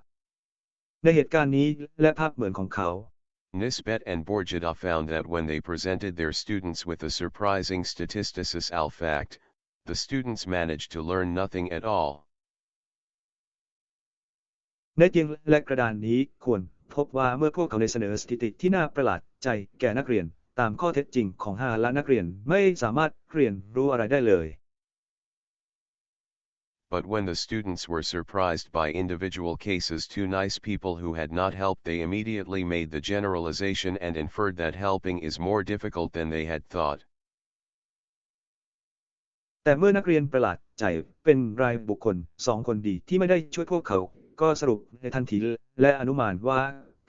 ในเหตุการณ์นี้และภาพเหมือนของเขา Nisbet and Borjada found that when they presented their students with a surprising statisticis al fact, the students managed to learn nothing at all. ในเตียงและกระดานนี้ควรพบว่าเมื่อพวกเขาได้เสนอสถิติที่น่าประหลาดใจแก่นักเรียนตามข้อเท็จจริงของและนักเรียนไม่สามารถเรียนรู้อะไรได้เลย But when the students were surprised by individual cases, two nice people who had not helped, they immediately made the generalization and inferred that helping is more difficult than they had thought. แต่เมื่อนักเรียนประหลาดใจเป็นรายบุคคลสองคนดีที่ไม่ได้ช่วยพวกเขาก็สรุปในทันทีและอนุมานว่า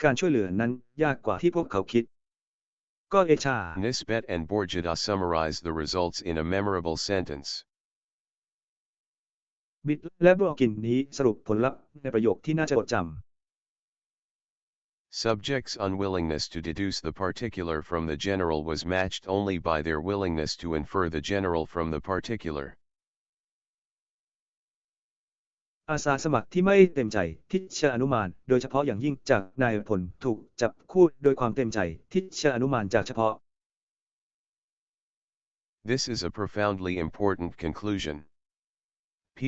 การช่วยเหลือนั้นยากกว่าที่พวกเขาคิดก็เอชา Nisbet and Borjada summarized the results in a memorable sentence. บิดและบรอกินนี้สรุปผลลัพธ์ในประโยคที่น่าจะจดจำ Subjects' unwillingness to deduce the particular from the general was matched only by their willingness to infer the general from the particular. อาสาสมัครที่ไม่เต็มใจที่จะอนุมานโดยเฉพาะอย่างยิ่งจากนายพลถูกจับคู่โดยความเต็มใจที่จะอนุมานจากเฉพาะ This is a profoundly important conclusion.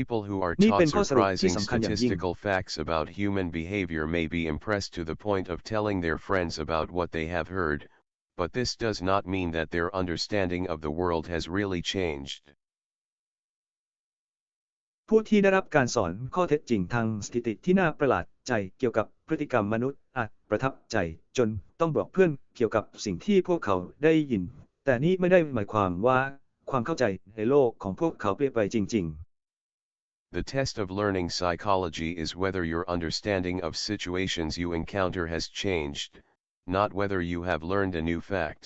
People who are นี่เป็ taught นข้อสรุปที่ surprising สำคัญอย่างยิ่ง statistical facts about human behavior may be impressed to the point of telling their friends about what they have heard, but this does not mean that their understanding of the world has really changed. ผู้ที่ได้รับการสอนข้อเท็จจริงทางสถิติที่น่าประหลาดใจเกี่ยวกับพฤติกรรมมนุษย์อาจประทับใจจนต้องบอกเพื่อนเกี่ยวกับสิ่งที่พวกเขาได้ยินแต่นี่ไม่ได้หมายความว่าความเข้าใจในโลกของพวกเขาเปลี่ยนไปจริงๆ The test of learning psychology is whether your understanding of situations you encounter has changed, not whether you have learned a new fact.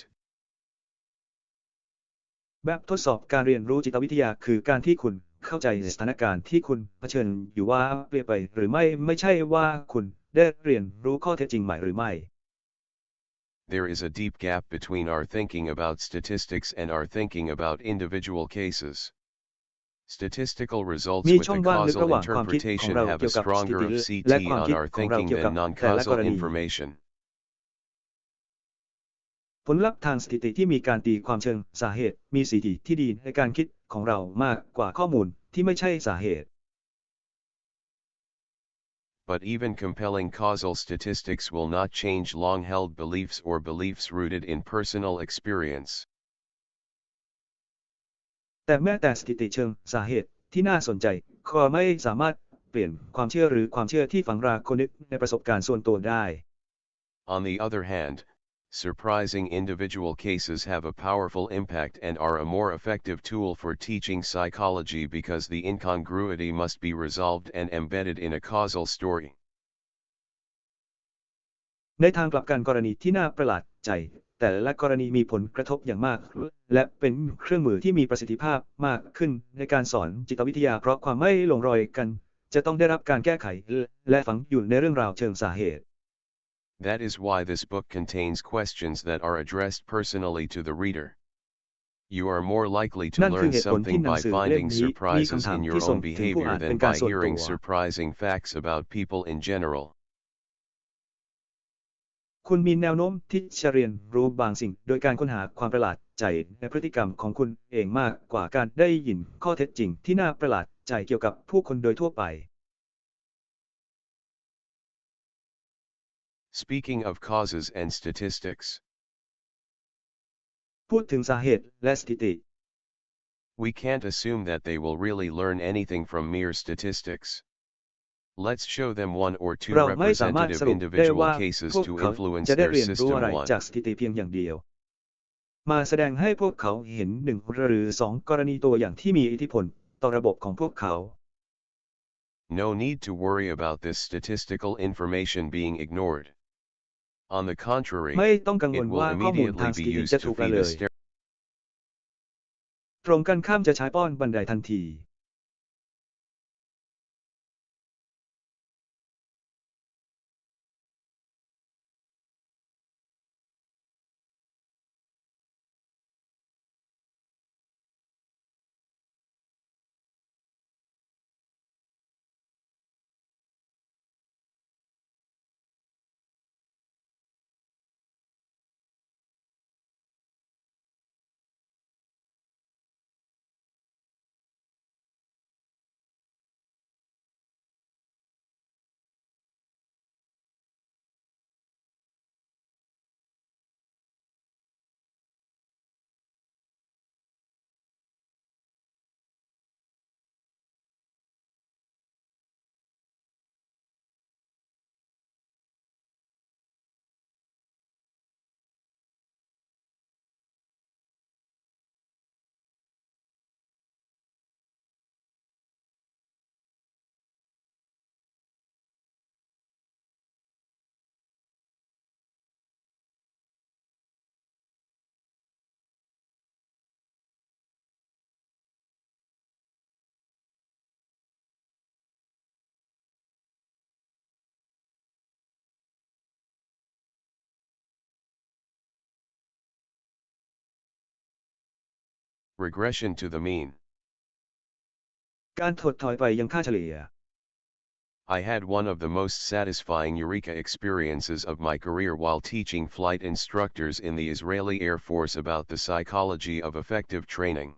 แบบทดสอบการเรียนรู้จิตวิทยาคือการที่คุณเข้าใจสถานการณ์ที่คุณเผชิญอยู่ว่าเปลี่ยนไปหรือไม่ใช่ว่าคุณได้เรียนรู้ข้อเท็จจริงใหม่หรือไม่ There is a deep gap between our thinking about statistics and our thinking about individual cases. Statistical results มี with ช่อง the ว่างลึก causal ระหว่างความคิดของ interpretation เรา have เกี่ a ยวกับสถิ stronger ติ FCT และความคิ on ด our ของเรา thinking เกี่ยวกับ than แต่ละก non-causal รณี information. ผลลัพธ์ทางสถิติที่มีการตีความเชิงสาเหตุมีสีที่ดีในการคิดของเรามากกว่าข้อมูลที่ไม่ใช่สาเหตุ But even compelling causal statistics will not change long-held beliefs or beliefs rooted in personal experience. แต่แม้แต่สถิติเชิงสาเหตุที่น่าสนใจก็ไม่สามารถเปลี่ยนความเชื่อหรือความเชื่อที่ฝังรากลึกในประสบการณ์ส่วนตัวได้ On the other hand, surprising individual cases have a powerful impact and are a more effective tool for teaching psychology because the incongruity must be resolved and embedded in a causal story. ในทางกลับกันกรณีที่น่าประหลาดใจแต่ละกรณีมีผลกระทบอย่างมากและเป็นเครื่องมือที่มีประสิทธิภาพมากขึ้นในการสอนจิตวิทยาเพราะความไม่ลงรอยกันจะต้องได้รับการแก้ไขและฝังอยู่ในเรื่องราวเชิงสาเหตุ That is why this book contains questions that are addressed personally to the reader. You are more likely to นั่นคื learn อเหตุผล something ที่หนัง by สือเล่ม finding นี้มี surprises คำถาม in ที่ your ส่ง own ถึงผู้ behavior อ่านเป็ than นการ by ส่วนตัว hearing surprising facts about people in general. คุณมีแนวโน้มที่จะเรียนรู้บางสิ่งโดยการค้นหาความประหลาดใจในพฤติกรรมของคุณเองมากกว่าการได้ยินข้อเท็จจริงที่น่าประหลาดใจเกี่ยวกับผู้คนโดยทั่วไป Speaking of causes and statistics, พูดถึงสาเหตุและสถิติ we can't assume that they will really learn anything from mere statistics. Let's show them one or two เราไม่สามารถส representative รุปได้ individual ว่า cases พวก to เขา influence จะได้ their เรียนรู้ system อะไร one. จากสถิติเพียงอย่างเดียว มาแสดงให้พวกเขาเห็น1 หรือ 2 กรณีตัวอย่างที่มีอิทธิพลต่อระบบของพวกเขา No need to worry about this statistical information being ignored. On the ไม่ contrary, ต้องกังว it ล will ว่าข้อมูลทาง immediately ส be ถิติ used จะ to ถูกละ feed เล a ย ตรงกันข้ามจะใช้ป้อนบันไดทันที Regression to the mean. การถดถอยไปยังค่าเฉลี่ย I had one of the most satisfying eureka experiences of my career while teaching flight instructors in the Israeli Air Force about the psychology of effective training.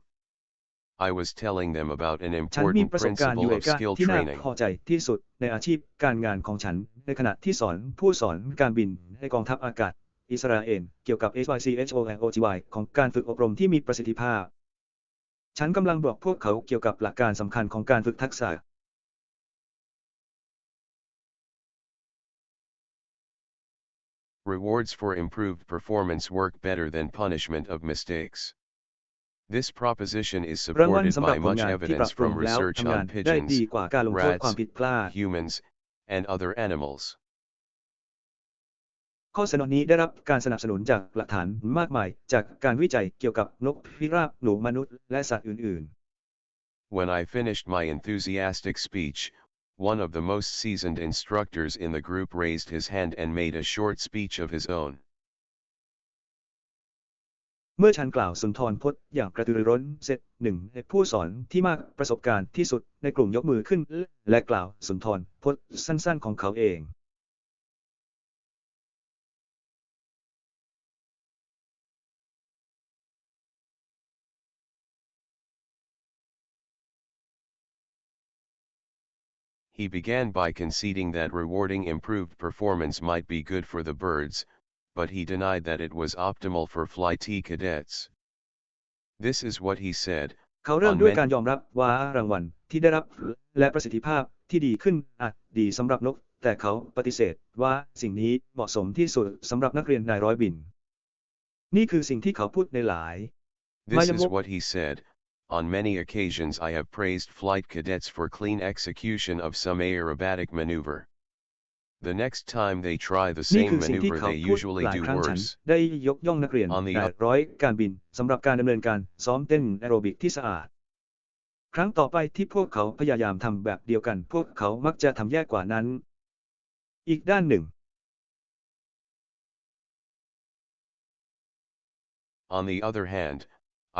I was telling them about an ฉันมี important ประสบการณ์ยู principle เอ of กา skill ที่น่า training. พอใจที่สุดในอาชีพการงานของฉันในขณะที่สอนผู้สอนการบินในกองทัพอากาศอิสราเอลเกี่ยวกับ SYCHOLOGY ของการฝึกอบรมที่มีประสิทธิภาพฉันกำลังบอกพวกเขาเกี่ยวกับหลักการสำคัญของการฝึกทักษะ Rewards for improved performance work better than punishment of mistakes. This proposition is รางวัล supported สำหรับ by ผล much งานที่ปรับ evidence ปรุง from แล้ว research ทำงาน on ได้ pigeons, ดีกว่าการลงโทษความ rats, ผิดพลาด humans, and other animals. ข้อเสนอนี้ได้รับการสนับสนุนจากหลักฐานมากมายจากการวิจัยเกี่ยวกับนกพิราบหนูมนุษย์และสัตว์อื่น When I finished my enthusiastic speech, one of the most seasoned instructors in the group raised his hand and made a short speech of his own. ๆ เมื่อฉันกล่าวสุนทรพจน์อย่างกระตือรือร้นเสร็จหนึ่งในผู้สอนที่มากประสบการณ์ที่สุดในกลุ่มยกมือขึ้นและกล่าวสุนทรพจน์สั้นๆของเขาเอง He began by conceding that rewarding improved performance might be good for the birds, but he denied that it was optimal for flight cadets. This is what he said. เขาเริ่มด้วยการยอมรับว่ารางวัลที่ได้รับและประสิทธิภาพที่ดีขึ้นอาจดีสำหรับนกแต่เขาปฏิเสธว่าสิ่งนี้เหมาะสมที่สุดสำหรับนักเรียนนายร้อยบินนี่คือสิ่งที่เขาพูดในหลาย This is what he said. On many occasions I have praised flight cadets for clean execution of some aerobatic maneuver. The next time they try the นี่ same คือสิ่งที่ maneuver เขา they พูด usually หลาย do ครั้งฉัน worse. ได้ยกย่องนักเรียน On the นายร้อยการบินสำหรับการดำเนินการซ้อมเต้นแอโรบิกที่สะอาดครั้งต่อไปที่พวกเขาพยายามทำแบบเดียวกันพวกเขามักจะทำแย่กว่านั้นอีกด้านหนึ่ง On the other hand,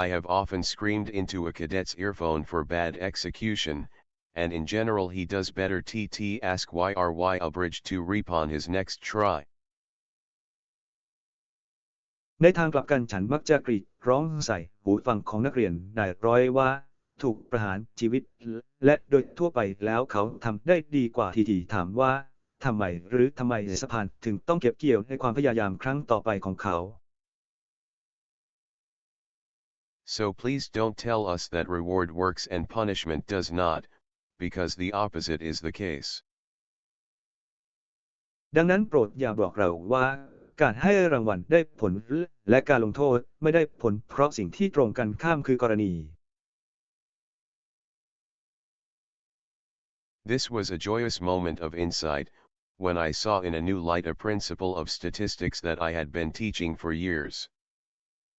I have often screamed into a cadet's earphone for bad execution, and in general he does better ask YRY abridged to reap on his next try. ในทางกลับกันฉันมักจะกรีดร้องใส่หูฟังของนักเรียนนายร้อยว่าถูกประหารชีวิตและโดยทั่วไปแล้วเขาทำได้ดีกว่าทีถามว่าทำไมหรือทำไมสะพานถึงต้องเก็บเกี่ยวในความพยายามครั้งต่อไปของเขา So please don't tell us that reward works and punishment does not, because the opposite is the case. ดังนั้นโปรดอย่าบอกเราว่าการให้รางวัลได้ผลและการลงโทษไม่ได้ผลเพราะสิ่งที่ตรงกันข้ามคือกรณี This was a joyous moment of insight, when I saw in a new light a principle of statistics that I had been teaching for years.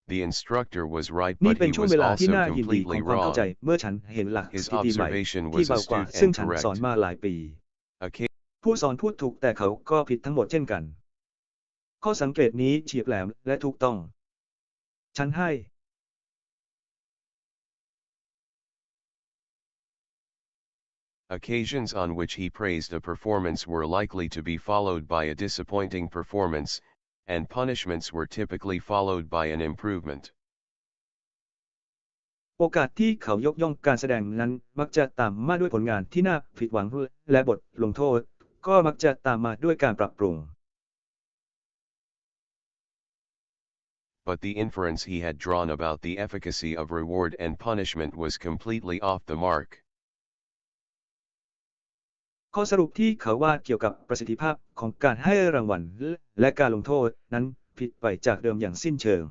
The instructor was right, นี่ but เป็น he ช่วง was เวลาที่ also น่ายินดีขอ completely งความเข้าใจ wrong. เมื่อฉันเห็นหลัก His สถิติใหม่ observation ที่ was เบากว่า astute ซึ่ง and ฉันสอน correct. มาหลายปี Okay. ผู้สอนพูดถูกแต่เขาก็ผิดทั้งหมดเช่นกัน ข้อสังเกตนี้เฉียบแหลมและถูกต้อง ฉันให้ Occasions on which he praised a performance were likely to be followed by a disappointing performance, and punishments were typically followed by an improvement. โอกาสที่เขายกย่องการแสดงนั้นมักจะตามมาด้วยผลงานที่น่าผิดหวังและบทลงโทษก็มักจะตามมาด้วยการปรับปรุง But the inference he had drawn about the efficacy of reward and punishment was completely off the mark. ข้อสรุปที่เขาว่าเกี่ยวกับประสิทธิภาพของการให้รางวัลและการลงโทษนั้นผิดไปจากเดิมอย่างสิ้นเชิง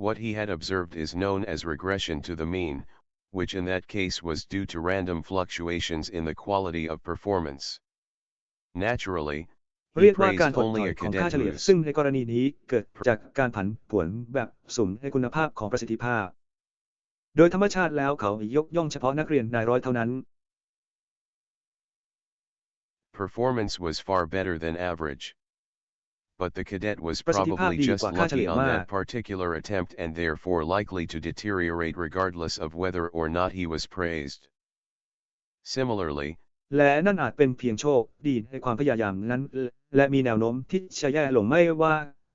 What he had observed is known as regression to the mean, which in that case was due to random fluctuations in the quality of performance. Naturally, เรี he ยกว่าการ praised ถดถ only อย a ของค่า cadet เฉลี่ย whose ซึ่งในกรณีนี้เกิดจากการผันผวนแบบสุ่มในคุณภาพของประสิทธิภาพ โดยธรรมชาติแล้วเขายกย่องเฉพาะนักเรียนนายร้อยเท่านั้น performance was far better than average. But the cadet was ประสิทธิภาพ probably ดี just กว่าค่าเฉ lucky ลี่ย on มาก that particular attempt and therefore likely to deteriorate regardless of whether or not he was praised. Similarly, และนั่นอาจเป็นเพียงโชคดีในความพยายามนั้นและมีแนวโน้มที่จะแย่ลงไม่ว่า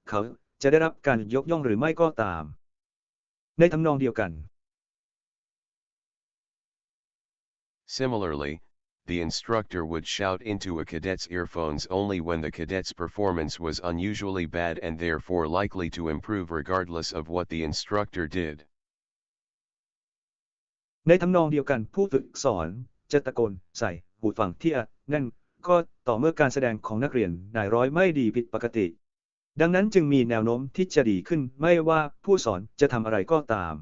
เขาจะได้รับการยกย่องหรือไม่ก็ตาม ในทำนองเดียวกัน Similarly, the instructor would shout into a cadet's earphones only when the cadet's performance was unusually bad and therefore likely to improve regardless of what the instructor did. ในทำนองเดียวกันผู้ฝึกสอนจะตะโกนใส่หูฟังที่อัดแน่นก็ต่อเมื่อการแสดงของนักเรียนนายร้อยไม่ดีผิดปกติ ดังนั้นจึงมีแนวโน้มที่จะดีขึ้นไม่ว่าผู้สอนจะทำอะไรก็ตาม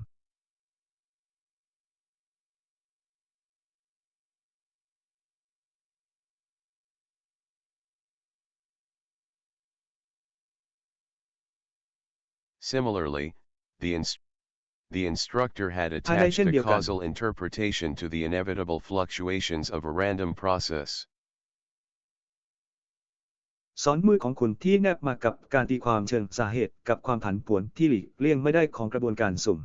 Similarly, the instructor had ภายใน attached เช่น a เดียวกัน causal interpretation to the inevitable fluctuations of a random process. สอนมือของคุณที่แนบมากับการตีความเชิงสาเหตุกับความผันผวนที่หลีกเลี่ยงไม่ได้ของกระบวนการสุ่ม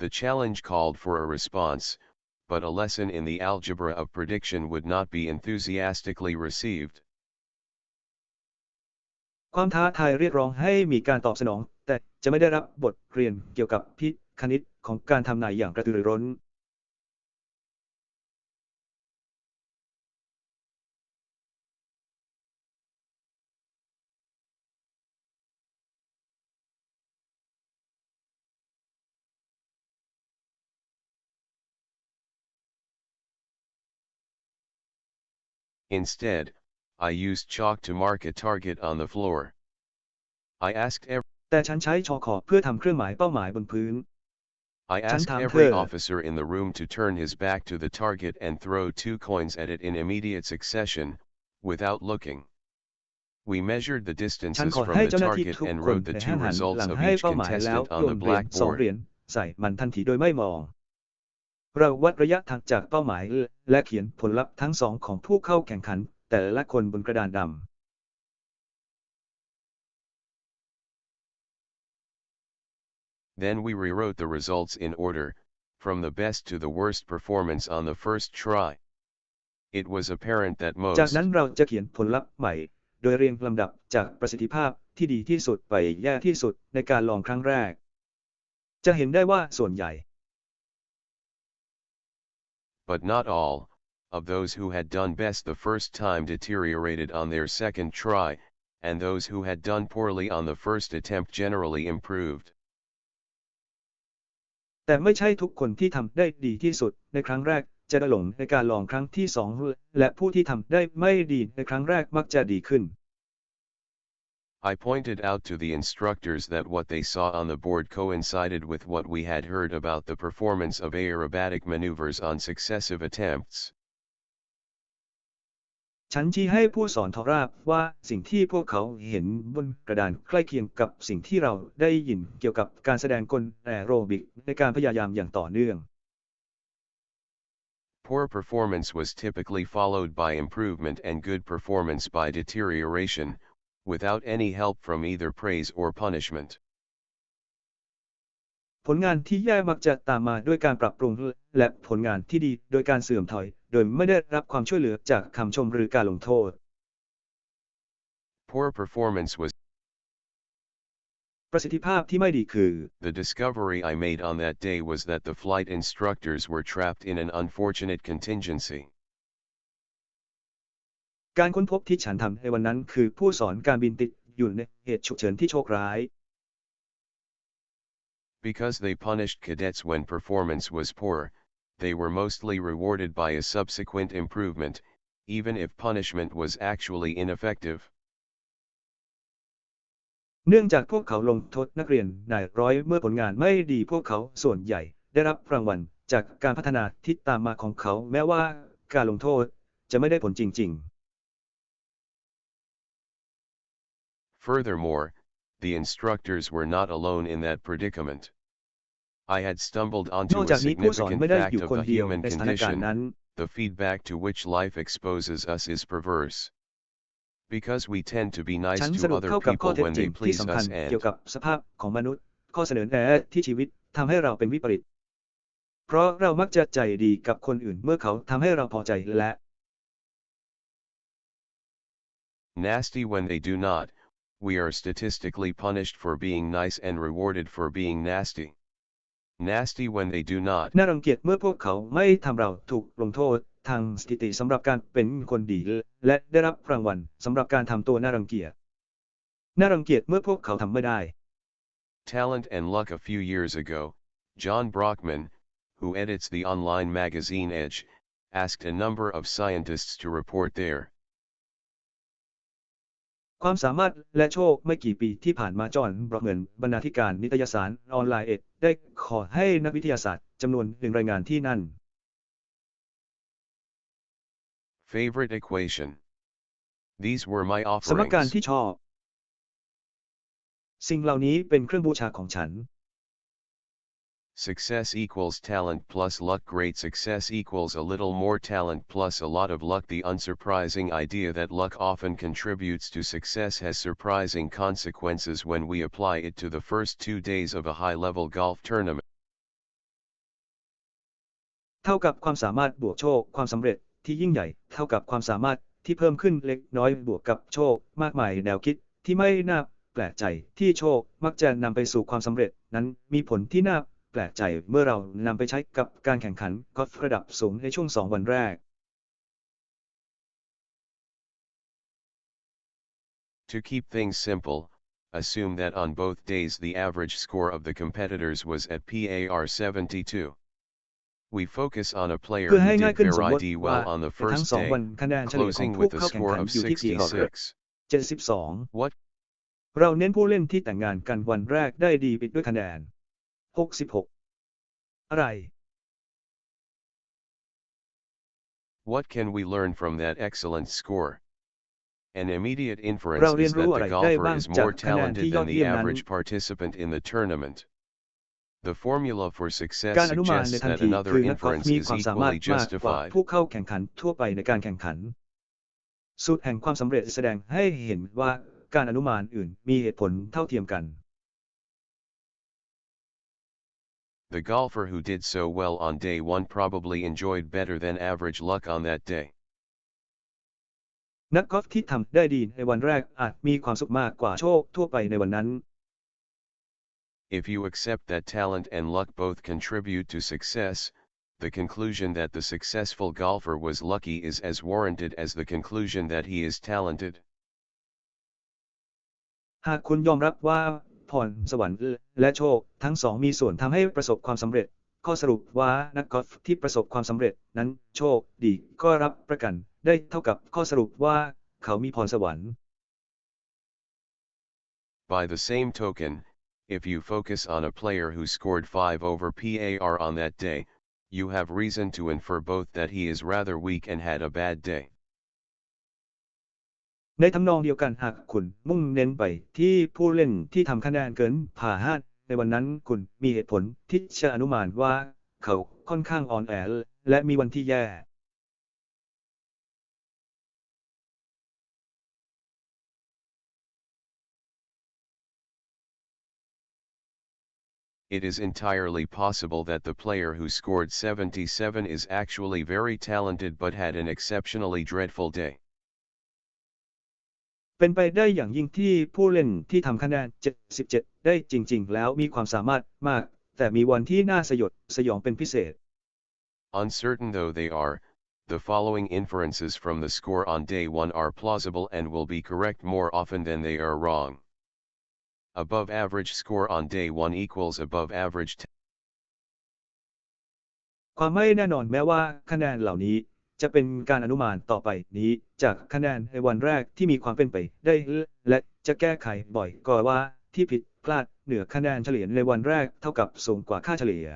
The challenge called for a response, but a lesson in the algebra of prediction would not be enthusiastically received. ความท้าทายเรียกร้องให้มีการตอบสนองแต่จะไม่ได้รับบทเรียนเกี่ยวกับพิคณิตของการทำนายอย่างกระตือรือร้น Instead, I used chalk to mark a target on the floor. I asked แต่ฉันใช้ชอขอบเพื่อทำเครื่องหมายเป้าหมายบนพื้น I ฉัน asked ถามเธ every อ officer in the room to turn his back to the target and throw 2 coins at it in immediate succession, without looking. We measured the ฉัน distances ขอ from ให้ the เจ้าหน้าที่ target ทุก and คน wrote ใน the ห้า 2 งหัน results หลัง of ให้ each เป้าหมายแล้ว contestant โย on น the เหรียญ2 เหรี blackboard. ยญใส่มันทันทีโดยไม่มอง เราวัดระยะทางจากเป้าหมายและเขียนผลลัพธ์ทั้งสองของผู้เข้าแข่งขันแต่ละคนบนกระดานดำ Then we rewrote the results in order, from the best to the worst performance on the first try. It was apparent that จาก most นั้นเราจะเขียนผลลัพธ์ใหม่โดยเรียงลำดับจากประสิทธิภาพที่ดีที่สุดไปแย่ที่สุดในการลองครั้งแรก จะเห็นได้ว่าส่วนใหญ่ but not all, of those who had done best the first time deteriorated on their second try, and those who had done poorly on the first attempt generally improved. แต่ไม่ใช่ทุกคนที่ทำได้ดีที่สุดในครั้งแรกจะได้หลงในการลองครั้งที่2และผู้ที่ทำได้ไม่ดีในครั้งแรกมักจะดีขึ้น I pointed out to the instructors that what they saw on the board coincided with what we had heard about the performance of aerobatic maneuvers on successive attempts. ฉันชี้ให้ผู้สอนทราบว่าสิ่งที่พวกเขาเห็นบนกระดานใกล้เคียงกับสิ่งที่เราได้ยินเกี่ยวกับการแสดงกลแอโรบิกในการพยายามอย่างต่อเนื่อง Poor performance was typically followed by improvement and good performance by deterioration, without any help from either praise or punishment. ผลงานที่แย่มักจะตามมาด้วยการปรับปรุงและผลงานที่ดีโดยการเสื่อมถอยโดยไม่ได้รับความช่วยเหลือจากคำชมหรือการลงโทษ Poor performance was ประสิทธิภาพที่ไม่ดีคือ The discovery I made on that day was that the flight instructors were trapped in an unfortunate contingency. การค้นพบที่ฉันทำในวันนั้นคือผู้สอนการบินติดอยู่ในเหตุฉุกเฉินที่โชคร้าย Because they punished cadets when performance was poor, they were mostly rewarded by a subsequent improvement, even if punishment was actually ineffective. เนื่องจากพวกเขาลงโทษนักเรียนนายร้อยเมื่อผลงานไม่ดีพวกเขาส่วนใหญ่ได้รับรางวัลจากการพัฒนาที่ตามมาของเขาแม้ว่าการลงโทษจะไม่ได้ผลจริงๆ Furthermore, the instructors were not alone in that predicament. I had stumbled onto a significant fact of the human condition. The feedback to which life exposes us is perverse. Because we tend to be nice to other people when they please us and เกี่ยวกับสภาพของมนุษย์ข้อเสนอแนะที่ชีวิตทำให้เราเป็นวิปริตเพราะเรามักจะใจดีกับคนอื่นเมื่อเขาทำให้เราพอใจและ nasty when they do not. We are statistically punished for being nice and rewarded for being nasty. Nasty when they do not. น่ารังเกียจเมื่อพวกเขาไม่ทำเราถูกลงโทษทางสถิติสำหรับการเป็นคนดีและได้รับรางวัลสำหรับการทำตัวน่ารังเกียจเมื่อพวกเขาทำไม่ได้ Talent and luck. A few years ago, John Brockman, who edits the online magazine Edge, asked a number of scientists to report their ความสามารถและโชคไม่กี่ปีที่ผ่านมาจอห์น บรอกแมนบรรณาธิการนิตยสารออนไลน์เอ็ดได้ขอให้นักวิทยาศาสตร์จำนวนหนึ่งรายงานที่นั่น Favorite equation. These were my สมการ offerings. ที่ชอบสิ่งเหล่านี้เป็นเครื่องบูชาของฉัน Success equals talent plus luck. Great success equals a little more talent plus a lot of luck. The unsurprising idea that luck often contributes to success has surprising consequences when we apply it to the first 2 days of a high-level golf tournament. เท่ากับความสามารถบวกโชคความสำเร็จที่ยิ่งใหญ่เท่ากับความสามารถที่เพิ่มขึ้นเล็กน้อยบวกกับโชคมากมายแนวคิดที่ไม่น่าแปลกใจที่โชคมักจะนำไปสู่ความสำเร็จนั้นมีผลที่น่าแปลกใจเมื่อเรานำไปใช้กับการแข่งขันกอล์ฟระดับสูงในช่วง2 วันแรก To keep things simple, assume that on both days the average score of the competitors was at PAR 72. We focus on a player เพื่อ who ให้ง่าย did ขึ้นสมมติ very ว่า well on the ในทั้ง first 2 วัน day, คะแนนเฉลี่ยของ closing ผู้ with a เข้าแข่ง score ขัน of อยู่ที่กี่ 66. What เราเน้นผู้เล่นที่แต่งงานกันวันแรกได้ดีด้วยคะแนน 66 อะไร What can we learn from that excellent score? An immediate inference เราเรีย is น that รู้อะไร the ได้ golfer บ้าง is จาก more คะแนน talented ที่ยอ than ด the เยี่ยมนั้น average participant in the tournament. The formula for success การอนุมานใน suggests ทัน that ที another คือนักกอล์ฟ inference มี is ความสามารถ equally มากกว่า justified. ผู้เข้าแข่งขันทั่วไปในการแข่งขันสูตรแห่งความสำเร็จแสดงให้เห็นว่าการอนุมานอื่นมีเหตุผลเท่าเทียมกัน The golfer who did so well on day 1 probably enjoyed better than average luck on that day. นักกอล์ฟที่ทำได้ดีในวันแรกอาจมีความสุขมากกว่าโชคทั่วไปในวันนั้น If you accept that talent and luck both contribute to success, the conclusion that the successful golfer was lucky is as warranted as the conclusion that he is talented. หากคุณยอมรับว่าพรสวรรค์และโชคทั้งสองมีส่วนทำให้ประสบความสำเร็จข้อสรุปว่านักกอล์ฟที่ประสบความสำเร็จนั้นโชคดีก็รับประกันได้เท่ากับข้อสรุปว่าเขามีพรสวรรค์ By the same token, if you focus on a player who scored 5 over par on that day, you have reason to infer both that he is rather weak and had a bad day. ในทำนองเดียวกันหากคุณมุ่งเน้นไปที่ผู้เล่นที่ทำคะแนนเกินผ่า5ในวันนั้นคุณมีเหตุผลที่จะอนุมานว่าเขาค่อนข้างอ่อนแอและมีวันที่แย่ It is entirely possible that the player who scored 77 is actually very talented but had an exceptionally dreadful day. เป็นไปได้อย่างยิ่งที่ผู้เล่นที่ทำคะแนน77ได้จริงๆแล้วมีความสามารถมากแต่มีวันที่น่าสยดสยองเป็นพิเศษ Uncertain though they are, the following inferences from the score on day 1 are plausible and will be correct more often than they are wrong. Above average score on day 1 equals above average. ความไม่แน่นอนแม้ว่าคะแนนเหล่านี้จะเป็นการอนุมานต่อไปนี้จากคะแนนในวันแรกที่มีความเป็นไปได้และจะแก้ไขบ่อยก็ว่าที่ผิดพลาดเหนือคะแนนเฉลี่ยในวันแรกเท่ากับสูงกว่าค่าเฉลี่ย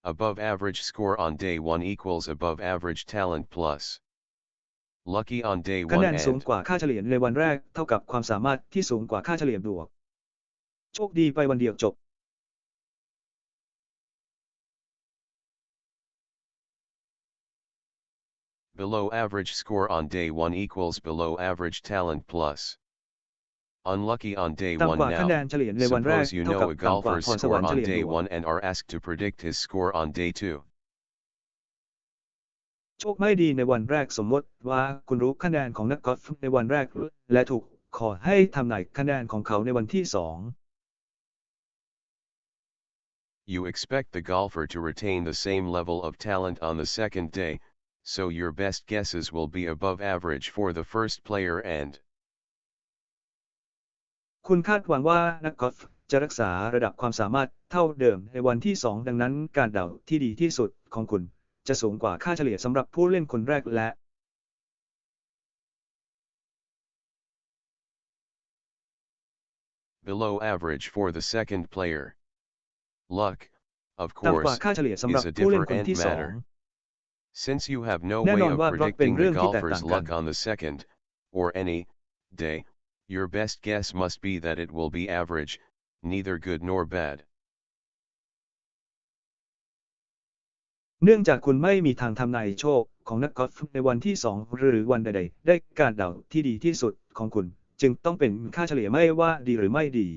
Above average score on day 1 equals above average talent plus. Lucky on day คะแน 1 นสูง and กว่าค่าเฉลี่ยในวันแรกเท่ากับความสามารถที่สูงกว่าค่าเฉลี่ยบวกโชคดีไปวันเดียวจบ below average score on day 1 equals below average talent plus. Unlucky on day ต่ำ 1 กว่าคะแน now. นเฉลี่ยในวันแรก Suppose you เท่ากับ know a ต่ำกว่า golfer's พรสวร score รค์เฉ on ลี่ย day บวก 1 and are asked to predict his score on day 2. โชคไม่ดีในวันแรกสมมติว่าคุณรู้คะแนนของนักกอล์ฟในวันแรกและถูกขอให้ทำนายคะแนนของเขาในวันที่2 You expect the golfer to retain the same level of talent on the second day, so your best guesses will be above average for the first player and คุณคาดหวังว่านักกอล์ฟจะรักษาระดับความสามารถเท่าเดิมในวันที่2ดังนั้นการเดาที่ดีที่สุดของคุณจะสูงกว่าค่าเฉลี่ยสำหรับผู้เล่นคนแรกและ below average for the second player. Luck, of ต่ำกว่า course, ค่าเฉลี่ยสำหรับ is a ผู้เล่นคน different ที่ matter. 2 Since you have no แน่ way นอน of ว่าบล็อกเป็น predicting เรื่อ the งที่แตก golfer's ต่างกัน luck on the second, or any, day, your best guess must be that it will be average, neither good nor bad. เนื่องจากคุณไม่มีทางทำนายโชคของนักกอล์ฟในวันที่2หรือวันใดๆได้การเดาที่ดีที่สุดของคุณจึงต้องเป็นค่าเฉลี่ยไม่ว่าดีหรือไม่ดี